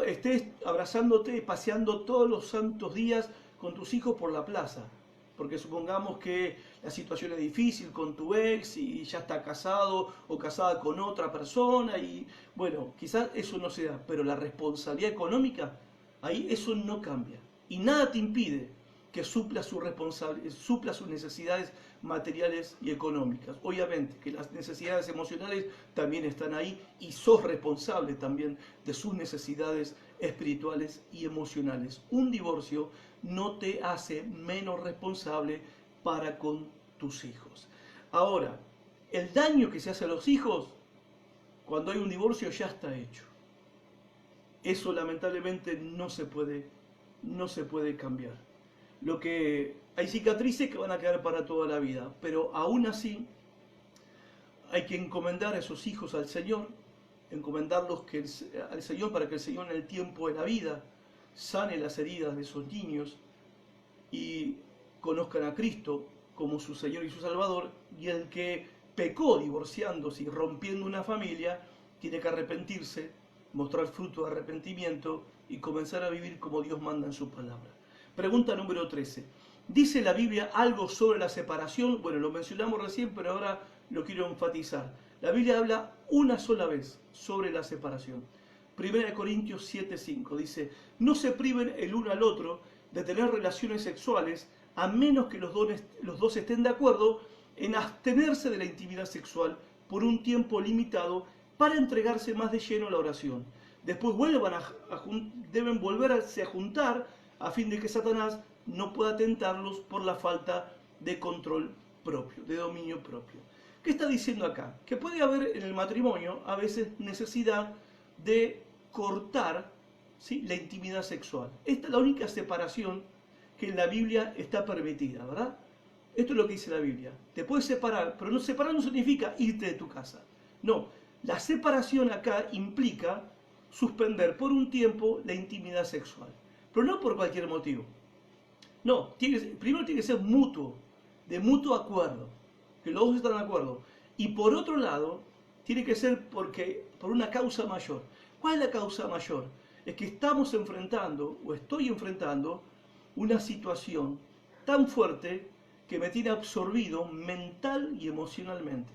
estés abrazándote, paseando todos los santos días con tus hijos por la plaza. Porque supongamos que la situación es difícil con tu ex y ya está casado o casada con otra persona y bueno, quizás eso no se da, pero la responsabilidad económica, ahí eso no cambia. Y nada te impide que supla sus necesidades materiales y económicas. Obviamente que las necesidades emocionales también están ahí y sos responsable también de sus necesidades espirituales y emocionales. Un divorcio no te hace menos responsable para con tus hijos. Ahora, el daño que se hace a los hijos cuando hay un divorcio ya está hecho. Eso lamentablemente no se puede cambiar. Lo que hay cicatrices que van a quedar para toda la vida, pero aún así hay que encomendar a esos hijos al Señor, encomendarlos al Señor para que el Señor en el tiempo de la vida sane las heridas de esos niños y conozcan a Cristo como su Señor y su Salvador, y el que pecó divorciándose y rompiendo una familia tiene que arrepentirse, mostrar fruto de arrepentimiento y comenzar a vivir como Dios manda en su palabra. Pregunta número 13. ¿Dice la Biblia algo sobre la separación? Bueno, lo mencionamos recién, pero ahora lo quiero enfatizar. La Biblia habla una sola vez sobre la separación. 1 Corintios 7:5 dice: no se priven el uno al otro de tener relaciones sexuales, a menos que los dos estén de acuerdo en abstenerse de la intimidad sexual por un tiempo limitado para entregarse más de lleno a la oración. Después deben volverse a juntar a fin de que Satanás no pueda tentarlos por la falta de control propio, de dominio propio. ¿Qué está diciendo acá? Que puede haber en el matrimonio a veces necesidad de cortar, ¿sí?, la intimidad sexual. Esta es la única separación que en la Biblia está permitida, ¿verdad? Esto es lo que dice la Biblia. Te puedes separar, pero separar no significa irte de tu casa. No, la separación acá implica suspender por un tiempo la intimidad sexual. Pero no por cualquier motivo. No, primero tiene que ser mutuo, de mutuo acuerdo, que los dos están de acuerdo. Y por otro lado, tiene que ser por una causa mayor. ¿Cuál es la causa mayor? Es que estamos enfrentando, o estoy enfrentando, una situación tan fuerte que me tiene absorbido mental y emocionalmente.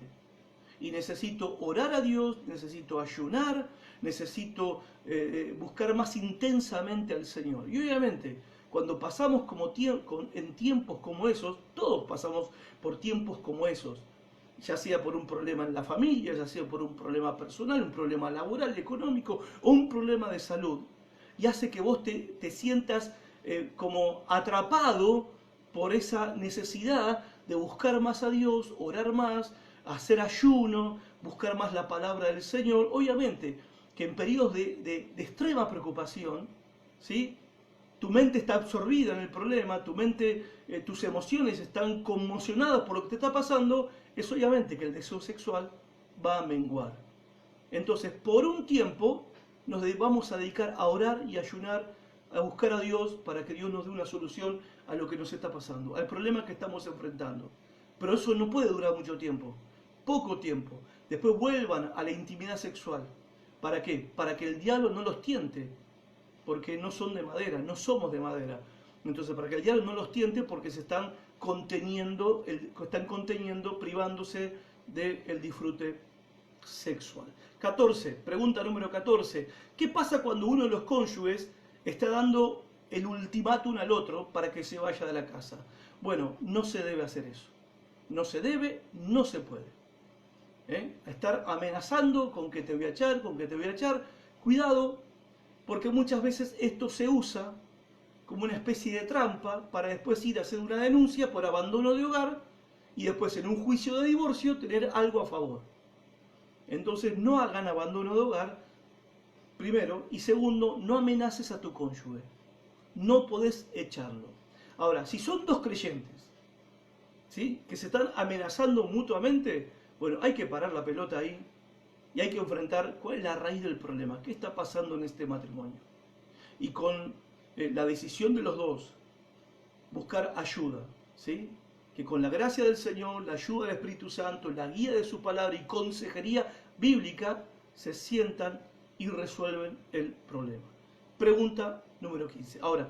Y necesito orar a Dios, necesito ayunar, necesito buscar más intensamente al Señor. Y obviamente, cuando pasamos en tiempos como esos, todos pasamos por tiempos como esos, ya sea por un problema en la familia, ya sea por un problema personal, un problema laboral, económico o un problema de salud, y hace que vos te sientas como atrapado por esa necesidad de buscar más a Dios, orar más, hacer ayuno, buscar más la palabra del Señor. Obviamente que en periodos de extrema preocupación, ¿sí? Tu mente está absorbida en el problema, tu mente, tus emociones están conmocionadas por lo que te está pasando, es obviamente que el deseo sexual va a menguar. Entonces, por un tiempo, nos vamos a dedicar a orar y ayunar, a buscar a Dios para que Dios nos dé una solución a lo que nos está pasando, al problema que estamos enfrentando. Pero eso no puede durar mucho tiempo, poco tiempo. Después vuelvan a la intimidad sexual. ¿Para qué? Para que el diablo no los tiente, porque no son de madera, no somos de madera. Entonces, para que el diablo no los tiente, porque se están conteniendo, privándose del disfrute sexual. 14, pregunta número 14. ¿Qué pasa cuando uno de los cónyuges está dando el ultimátum al otro para que se vaya de la casa? Bueno, no se debe hacer eso. No se debe, no se puede. Estar amenazando con que te voy a echar, con que te voy a echar. Cuidado, porque muchas veces esto se usa como una especie de trampa para después ir a hacer una denuncia por abandono de hogar y después en un juicio de divorcio tener algo a favor. Entonces no hagan abandono de hogar, primero, y segundo, no amenaces a tu cónyuge. No podés echarlo. Ahora, si son dos creyentes, ¿sí?, que se están amenazando mutuamente, bueno, hay que parar la pelota ahí y hay que enfrentar cuál es la raíz del problema, qué está pasando en este matrimonio. Y con la decisión de los dos, buscar ayuda, ¿sí?, que con la gracia del Señor, la ayuda del Espíritu Santo, la guía de su palabra y consejería bíblica, se sientan y resuelven el problema. Pregunta número 15. Ahora,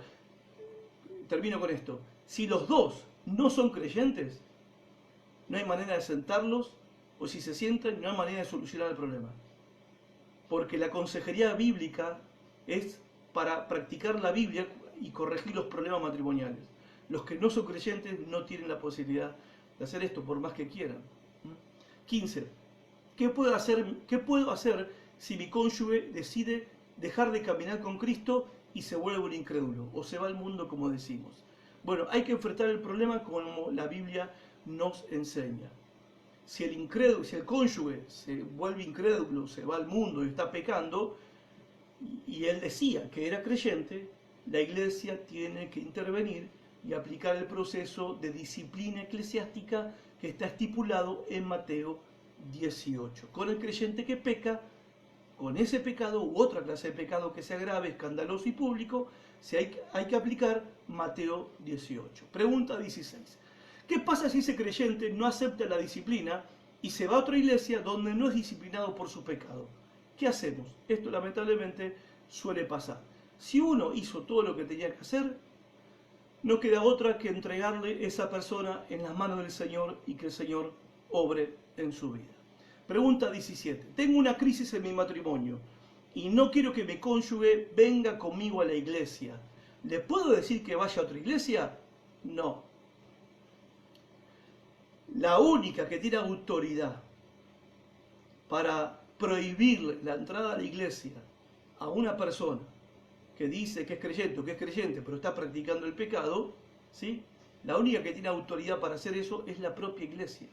termino con esto. Si los dos no son creyentes, no hay manera de sentarlos, o si se sientan, no hay manera de solucionar el problema. Porque la consejería bíblica es para practicar la Biblia y corregir los problemas matrimoniales. Los que no son creyentes no tienen la posibilidad de hacer esto, por más que quieran. 15. ¿Qué puedo hacer si mi cónyuge decide dejar de caminar con Cristo y se vuelve un incrédulo? O se va al mundo, como decimos. Bueno, hay que enfrentar el problema como la Biblia nos enseña. Si el cónyuge se vuelve incrédulo, se va al mundo y está pecando, y él decía que era creyente, la iglesia tiene que intervenir y aplicar el proceso de disciplina eclesiástica que está estipulado en Mateo 18. Con el creyente que peca, con ese pecado u otra clase de pecado que sea grave, escandaloso y público, hay que aplicar Mateo 18. Pregunta 16. ¿Qué pasa si ese creyente no acepta la disciplina y se va a otra iglesia donde no es disciplinado por su pecado? ¿Qué hacemos? Esto lamentablemente suele pasar. Si uno hizo todo lo que tenía que hacer, no queda otra que entregarle esa persona en las manos del Señor y que el Señor obre en su vida. Pregunta 17. Tengo una crisis en mi matrimonio y no quiero que mi cónyuge venga conmigo a la iglesia. ¿Le puedo decir que vaya a otra iglesia? No. La única que tiene autoridad para prohibirle la entrada a la iglesia a una persona que dice que es creyente o que es creyente pero está practicando el pecado, ¿sí?, la única que tiene autoridad para hacer eso es la propia iglesia.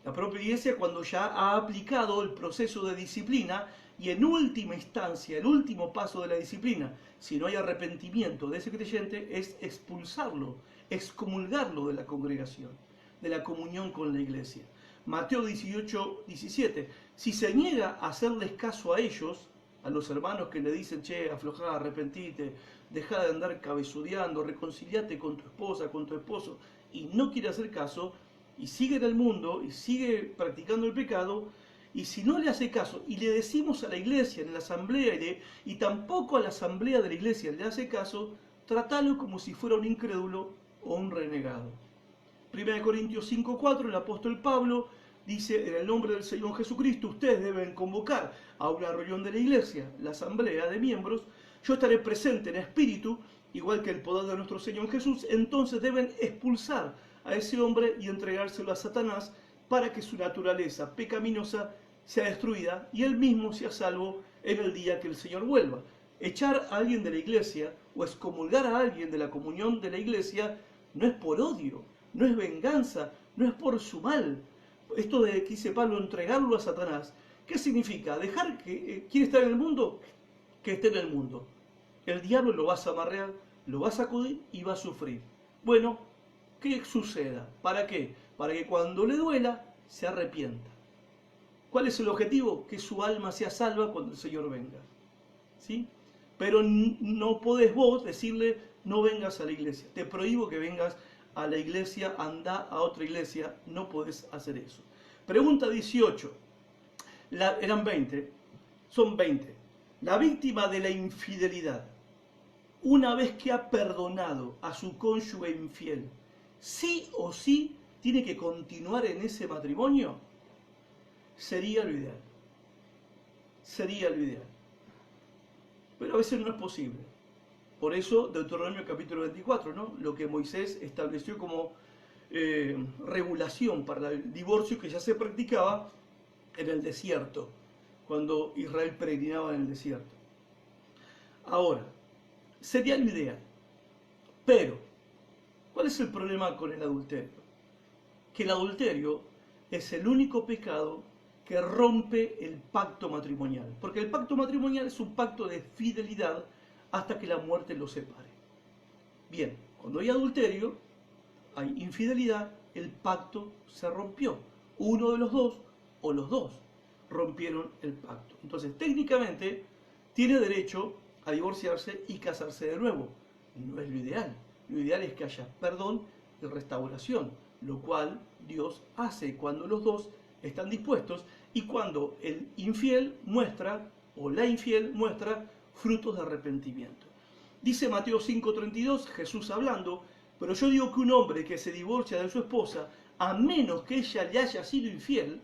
La propia iglesia, cuando ya ha aplicado el proceso de disciplina y en última instancia, el último paso de la disciplina, si no hay arrepentimiento de ese creyente, es expulsarlo, excomulgarlo de la congregación, de la comunión con la iglesia. Mateo 18, 17. Si se niega a hacerles caso a ellos, a los hermanos que le dicen, che, aflojá, arrepentite, deja de andar cabezudeando, reconciliate con tu esposa, con tu esposo, y no quiere hacer caso, y sigue en el mundo, y sigue practicando el pecado, y si no le hace caso, y le decimos a la iglesia, en la asamblea, y tampoco a la asamblea de la iglesia le hace caso, tratalo como si fuera un incrédulo o un renegado. 1 Corintios 5:4, el apóstol Pablo dice: en el nombre del Señor Jesucristo, ustedes deben convocar a una reunión de la iglesia, la asamblea de miembros. Yo estaré presente en espíritu, igual que el poder de nuestro Señor Jesús. Entonces deben expulsar a ese hombre y entregárselo a Satanás para que su naturaleza pecaminosa sea destruida y él mismo sea salvo en el día que el Señor vuelva. Echar a alguien de la iglesia o excomulgar a alguien de la comunión de la iglesia no es por odio, no es venganza, no es por su mal. Esto de que dice Pablo, entregarlo a Satanás, ¿qué significa? Dejar que quiere estar en el mundo, que esté en el mundo. El diablo lo va a amarrear, lo va a sacudir y va a sufrir. Bueno, ¿qué suceda? ¿Para qué? Para que cuando le duela, se arrepienta. ¿Cuál es el objetivo? Que su alma sea salva cuando el Señor venga. ¿Sí? Pero no podés vos decirle, no vengas a la iglesia. Te prohíbo que vengas a la iglesia, anda a otra iglesia. No podés hacer eso. Pregunta 18. Eran 20. Son 20. La víctima de la infidelidad, una vez que ha perdonado a su cónyuge infiel, sí o sí tiene que continuar en ese matrimonio. Sería lo ideal. Sería lo ideal. Pero a veces no es posible. Por eso, Deuteronomio capítulo 24, ¿no? Lo que Moisés estableció como regulación para el divorcio que ya se practicaba en el desierto, cuando Israel peregrinaba en el desierto. Ahora, sería lo ideal. Pero, ¿cuál es el problema con el adulterio? Que el adulterio es el único pecado que rompe el pacto matrimonial. Porque el pacto matrimonial es un pacto de fidelidad hasta que la muerte los separe. Bien, cuando hay adulterio, hay infidelidad, el pacto se rompió. Uno de los dos o los dos rompieron el pacto. Entonces, técnicamente, tiene derecho a divorciarse y casarse de nuevo. No es lo ideal. Lo ideal es que haya perdón y restauración, lo cual Dios hace cuando los dos están dispuestos y cuando el infiel muestra, o la infiel muestra, frutos de arrepentimiento. Dice Mateo 5:32, Jesús hablando: pero yo digo que un hombre que se divorcia de su esposa, a menos que ella le haya sido infiel,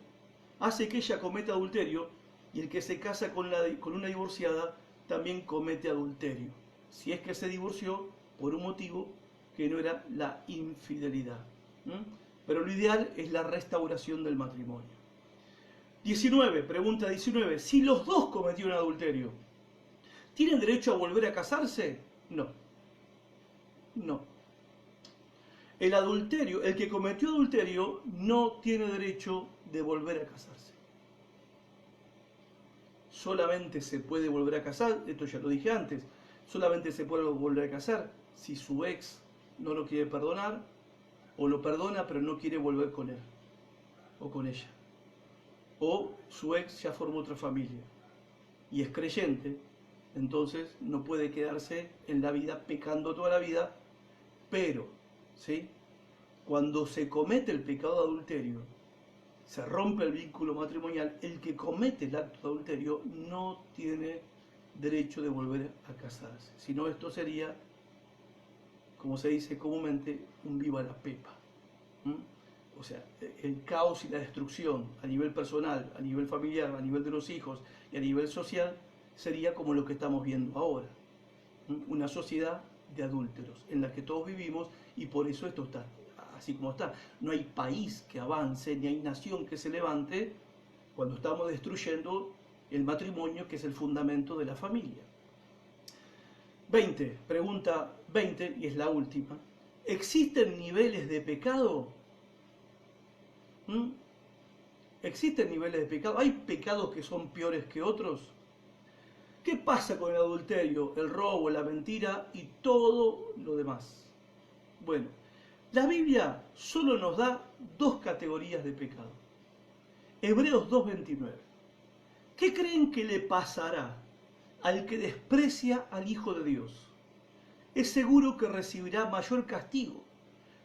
hace que ella cometa adulterio, y el que se casa con una divorciada también comete adulterio, si es que se divorció por un motivo que no era la infidelidad. Pero lo ideal es la restauración del matrimonio. 19, pregunta 19. Si los dos cometieron adulterio, ¿tienen derecho a volver a casarse? No. No. El adulterio, el que cometió adulterio, no tiene derecho de volver a casarse. Solamente se puede volver a casar, esto ya lo dije antes, solamente se puede volver a casar si su ex no lo quiere perdonar, o lo perdona pero no quiere volver con él o con ella. O su ex ya formó otra familia y es creyente, entonces no puede quedarse en la vida pecando toda la vida. Pero, ¿sí?, cuando se comete el pecado de adulterio, se rompe el vínculo matrimonial, el que comete el acto de adulterio no tiene derecho de volver a casarse. Si no, esto sería, como se dice comúnmente, un viva la pepa. O sea, el caos y la destrucción a nivel personal, a nivel familiar, a nivel de los hijos y a nivel social sería como lo que estamos viendo ahora. Una sociedad de adúlteros en la que todos vivimos, y por eso esto está así como está. No hay país que avance, ni hay nación que se levante cuando estamos destruyendo el matrimonio, que es el fundamento de la familia. 20, pregunta 20, y es la última. ¿Existen niveles de pecado? ¿Existen niveles de pecado? ¿Hay pecados que son peores que otros? ¿Qué pasa con el adulterio, el robo, la mentira y todo lo demás? Bueno, la Biblia solo nos da dos categorías de pecado. Hebreos 2:29. ¿Qué creen que le pasará al que desprecia al Hijo de Dios? es seguro que recibirá mayor castigo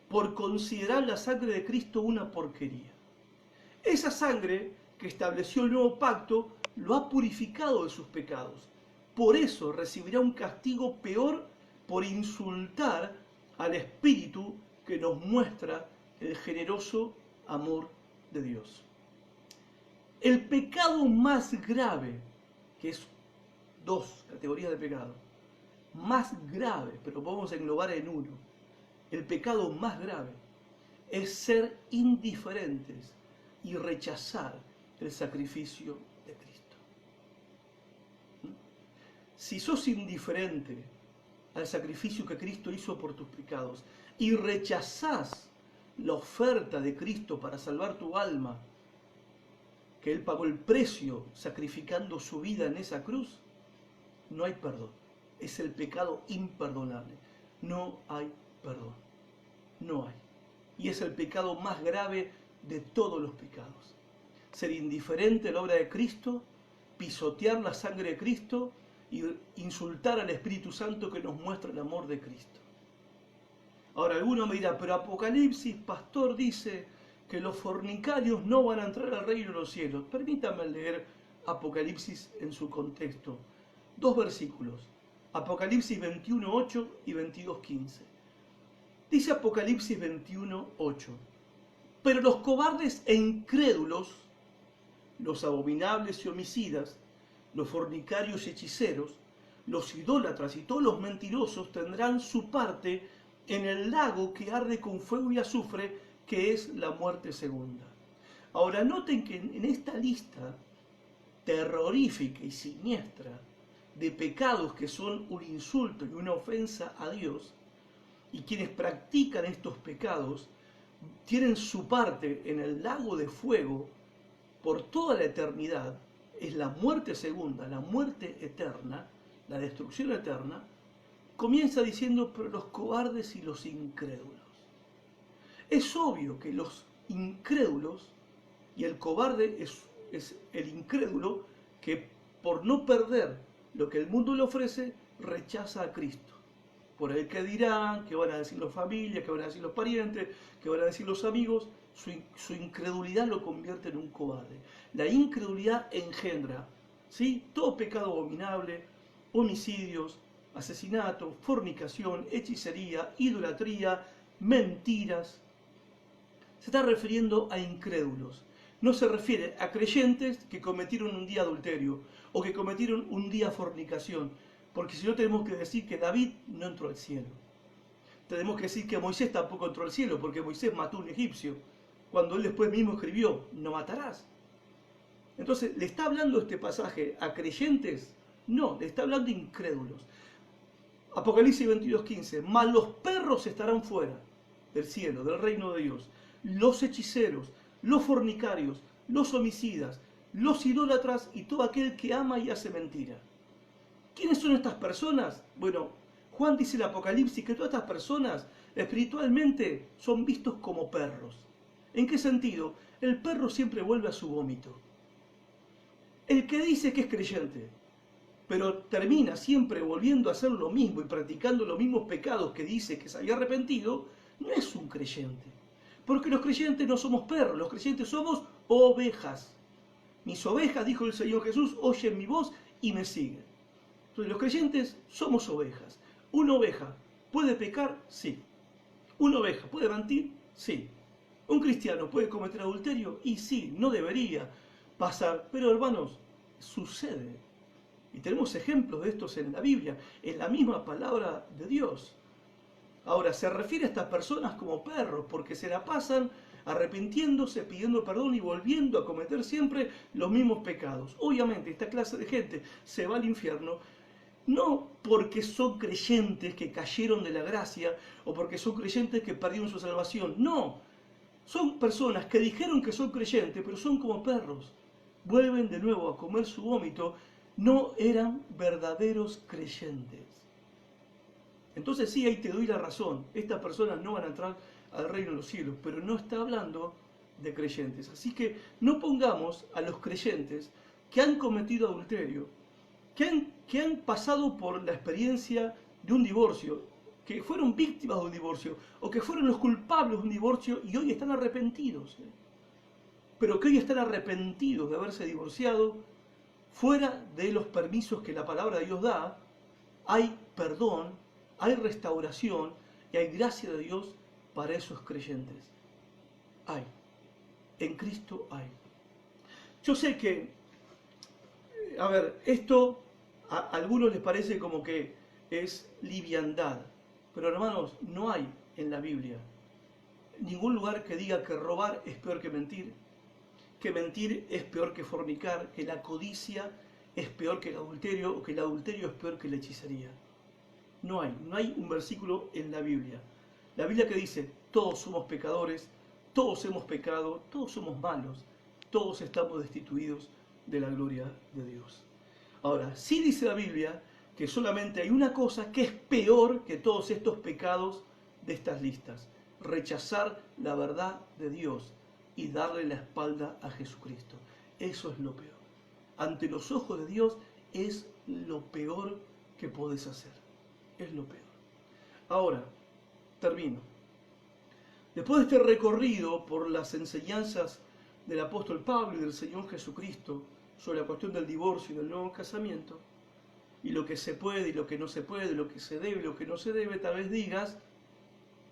por considerar la sangre de Cristo una porquería. Esa sangre que estableció el nuevo pacto lo ha purificado de sus pecados. Por eso recibirá un castigo peor por insultar al Espíritu que nos muestra el generoso amor de Dios. El pecado más grave, que es dos categorías de pecado, más grave, pero podemos englobar en uno, el pecado más grave es ser indiferentes y rechazar el sacrificio de Cristo. Si sos indiferente al sacrificio que Cristo hizo por tus pecados y rechazás la oferta de Cristo para salvar tu alma, que Él pagó el precio sacrificando su vida en esa cruz, no hay perdón. Es el pecado imperdonable. No hay perdón. No hay. Y es el pecado más grave de todos los pecados. Ser indiferente a la obra de Cristo, pisotear la sangre de Cristo y insultar al Espíritu Santo que nos muestra el amor de Cristo. Ahora alguno me dirá, pero Apocalipsis, pastor, dice que los fornicarios no van a entrar al reino de los cielos. Permítame leer Apocalipsis en su contexto. Dos versículos. Apocalipsis 21:8 y 22:15. Dice Apocalipsis 21:8. Pero los cobardes e incrédulos, los abominables y homicidas, los fornicarios y hechiceros, los idólatras y todos los mentirosos tendrán su parte en el lago que arde con fuego y azufre, que es la muerte segunda. Ahora noten que en esta lista terrorífica y siniestra de pecados que son un insulto y una ofensa a Dios, y quienes practican estos pecados tienen su parte en el lago de fuego por toda la eternidad, es la muerte segunda, la muerte eterna, la destrucción eterna. Comienza diciendo, pero los cobardes y los incrédulos. Es obvio que los incrédulos, y el cobarde es el incrédulo que por no perder lo que el mundo le ofrece, rechaza a Cristo. Por el que dirán, que van a decir las familias, que van a decir los parientes, que van a decir los amigos, su incredulidad lo convierte en un cobarde. La incredulidad engendra, ¿sí?, todo pecado abominable, homicidios, asesinato, fornicación, hechicería, idolatría, mentiras. Se está refiriendo a incrédulos. No se refiere a creyentes que cometieron un día adulterio o que cometieron un día fornicación, porque si no tenemos que decir que David no entró al cielo. Tenemos que decir que Moisés tampoco entró al cielo, porque Moisés mató a un egipcio, cuando él después mismo escribió, no matarás. Entonces, ¿le está hablando este pasaje a creyentes? No, le está hablando a incrédulos. Apocalipsis 22:15, mas los perros estarán fuera del cielo, del reino de Dios. Los hechiceros, los fornicarios, los homicidas, los idólatras y todo aquel que ama y hace mentira. ¿Quiénes son estas personas? Bueno, Juan dice en el Apocalipsis que todas estas personas espiritualmente son vistos como perros. ¿En qué sentido? El perro siempre vuelve a su vómito. El que dice que es creyente, pero termina siempre volviendo a hacer lo mismo y practicando los mismos pecados que dice que se había arrepentido, no es un creyente. Porque los creyentes no somos perros, los creyentes somos ovejas. Mis ovejas, dijo el Señor Jesús, oyen mi voz y me siguen. Entonces los creyentes somos ovejas. ¿Una oveja puede pecar? Sí. ¿Una oveja puede mentir? Sí. ¿Un cristiano puede cometer adulterio? Y sí, no debería pasar. Pero hermanos, sucede. Y tenemos ejemplos de estos en la Biblia, en la misma palabra de Dios. Ahora, se refiere a estas personas como perros, porque se la pasan arrepintiéndose, pidiendo perdón y volviendo a cometer siempre los mismos pecados. Obviamente, esta clase de gente se va al infierno, no porque son creyentes que cayeron de la gracia, o porque son creyentes que perdieron su salvación. No, son personas que dijeron que son creyentes, pero son como perros. Vuelven de nuevo a comer su vómito. No eran verdaderos creyentes. Entonces sí, ahí te doy la razón. Estas personas no van a entrar al reino de los cielos, pero no está hablando de creyentes. Así que no pongamos a los creyentes que han cometido adulterio, que han pasado por la experiencia de un divorcio. que fueron víctimas de un divorcio o que fueron los culpables de un divorcio y hoy están arrepentidos. Pero que hoy están arrepentidos de haberse divorciado, fuera de los permisos que la palabra de Dios da, hay perdón, hay restauración y hay gracia de Dios para esos creyentes. Hay. En Cristo hay. Yo sé que, a ver, esto a algunos les parece como que es liviandad, pero hermanos, no hay en la Biblia ningún lugar que diga que robar es peor que mentir es peor que fornicar, que la codicia es peor que el adulterio o que el adulterio es peor que la hechicería. No hay un versículo en la Biblia. La Biblia que dice, todos somos pecadores, todos hemos pecado, todos somos malos, todos estamos destituidos de la gloria de Dios. Ahora, sí dice la Biblia que solamente hay una cosa que es peor que todos estos pecados de estas listas: rechazar la verdad de Dios y darle la espalda a Jesucristo. Eso es lo peor. Ante los ojos de Dios es lo peor que podés hacer. Es lo peor. Ahora, termino. Después de este recorrido por las enseñanzas del apóstol Pablo y del Señor Jesucristo sobre la cuestión del divorcio y del nuevo casamiento, y lo que se puede y lo que no se puede, lo que se debe y lo que no se debe, tal vez digas,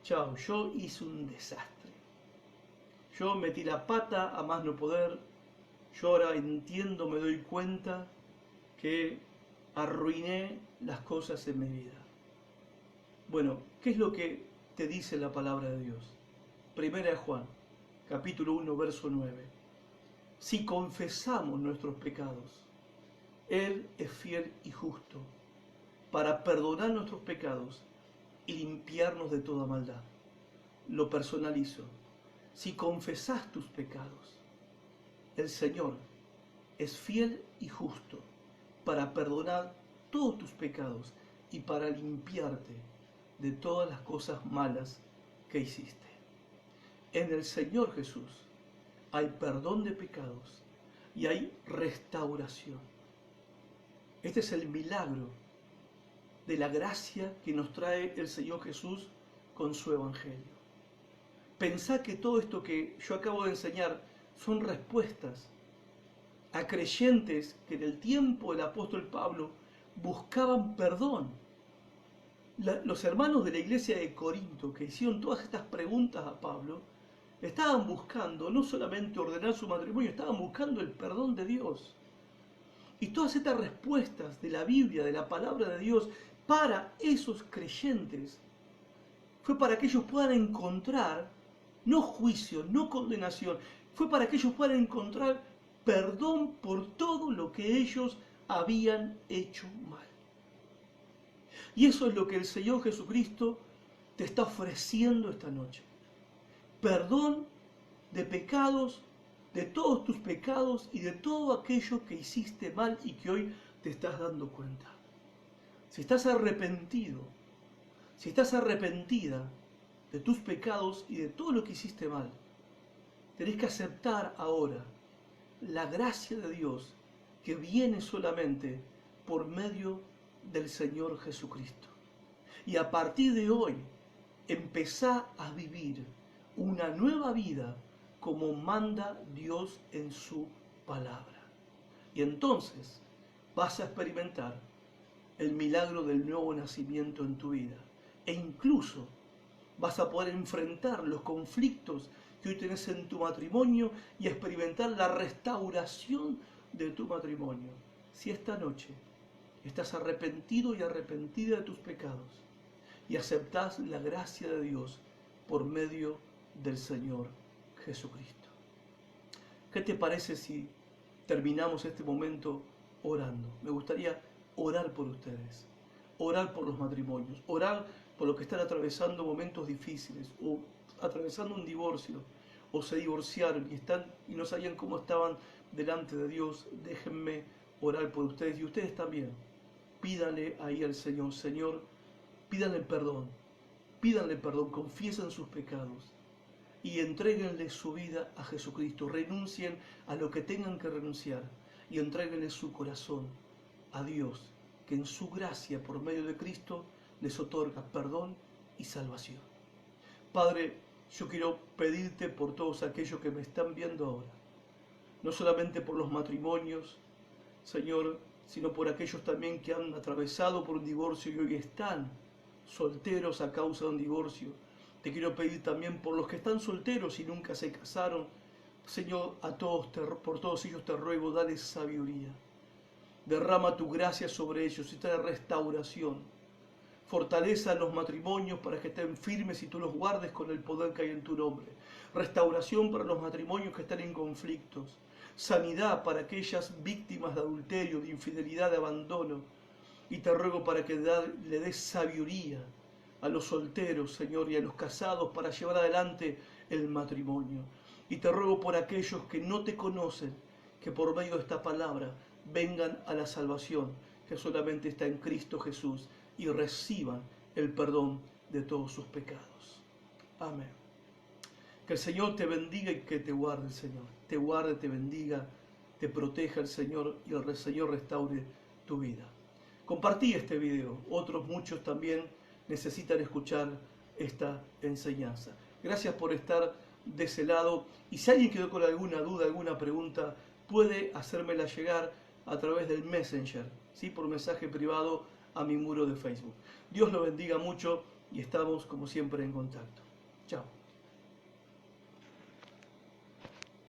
chao, yo hice un desastre. Yo metí la pata a más no poder, yo ahora entiendo, me doy cuenta que arruiné las cosas en mi vida. Bueno, ¿qué es lo que te dice la palabra de Dios? Primera de Juan, capítulo 1, verso 9. Si confesamos nuestros pecados, Él es fiel y justo para perdonar nuestros pecados y limpiarnos de toda maldad. Lo personalizo. Si confesás tus pecados, el Señor es fiel y justo para perdonar todos tus pecados y para limpiarte de todas las cosas malas que hiciste. En el Señor Jesús hay perdón de pecados y hay restauración. Este es el milagro de la gracia que nos trae el Señor Jesús con su Evangelio. Pensá que todo esto que yo acabo de enseñar son respuestas a creyentes que en el tiempo del apóstol Pablo buscaban perdón. Los hermanos de la iglesia de Corinto que hicieron todas estas preguntas a Pablo estaban buscando no solamente ordenar su matrimonio, estaban buscando el perdón de Dios. Y todas estas respuestas de la Biblia, de la palabra de Dios, para esos creyentes, fue para que ellos puedan encontrar, no juicio, no condenación, fue para que ellos puedan encontrar perdón por todo lo que ellos habían hecho mal. Y eso es lo que el Señor Jesucristo te está ofreciendo esta noche. Perdón de pecados, de todos tus pecados y de todo aquello que hiciste mal y que hoy te estás dando cuenta. Si estás arrepentido, si estás arrepentida de tus pecados y de todo lo que hiciste mal, tenés que aceptar ahora la gracia de Dios que viene solamente por medio del Señor Jesucristo. Y a partir de hoy, empezá a vivir una nueva vida como manda Dios en su palabra. Y entonces vas a experimentar el milagro del nuevo nacimiento en tu vida. E incluso vas a poder enfrentar los conflictos que hoy tenés en tu matrimonio y experimentar la restauración de tu matrimonio. Si esta noche estás arrepentido y arrepentida de tus pecados y aceptás la gracia de Dios por medio del Señor Jesucristo. ¿Qué te parece si terminamos este momento orando? Me gustaría orar por ustedes, orar por los matrimonios, orar por los que están atravesando momentos difíciles o atravesando un divorcio o se divorciaron y no sabían cómo estaban delante de Dios. Déjenme orar por ustedes y ustedes también. Pídanle ahí al Señor, Señor, pídanle perdón, confiesen sus pecados y entréguenle su vida a Jesucristo. Renuncien a lo que tengan que renunciar y entréguenle su corazón a Dios, que en su gracia por medio de Cristo les otorga perdón y salvación. Padre, yo quiero pedirte por todos aquellos que me están viendo ahora, no solamente por los matrimonios, Señor, sino por aquellos también que han atravesado por un divorcio y hoy están solteros a causa de un divorcio. Te quiero pedir también por los que están solteros y nunca se casaron. Señor, por todos ellos te ruego, dale sabiduría. Derrama tu gracia sobre ellos y trae restauración. Fortaleza los matrimonios para que estén firmes y tú los guardes con el poder que hay en tu nombre. Restauración para los matrimonios que están en conflictos. Sanidad para aquellas víctimas de adulterio, de infidelidad, de abandono. Y te ruego para que le des sabiduría a los solteros, Señor, y a los casados para llevar adelante el matrimonio. Y te ruego por aquellos que no te conocen, que por medio de esta palabra vengan a la salvación, que solamente está en Cristo Jesús, y reciban el perdón de todos sus pecados. Amén. Que el Señor te bendiga y que te guarde el Señor. Te guarde, te bendiga, te proteja el Señor y el Señor restaure tu vida. Compartí este video. Otros muchos también necesitan escuchar esta enseñanza. Gracias por estar de ese lado. Y si alguien quedó con alguna duda, alguna pregunta, puede hacérmela llegar a través del Messenger, ¿sí? Por mensaje privado a mi muro de Facebook. Dios lo bendiga mucho y estamos como siempre en contacto. Chao.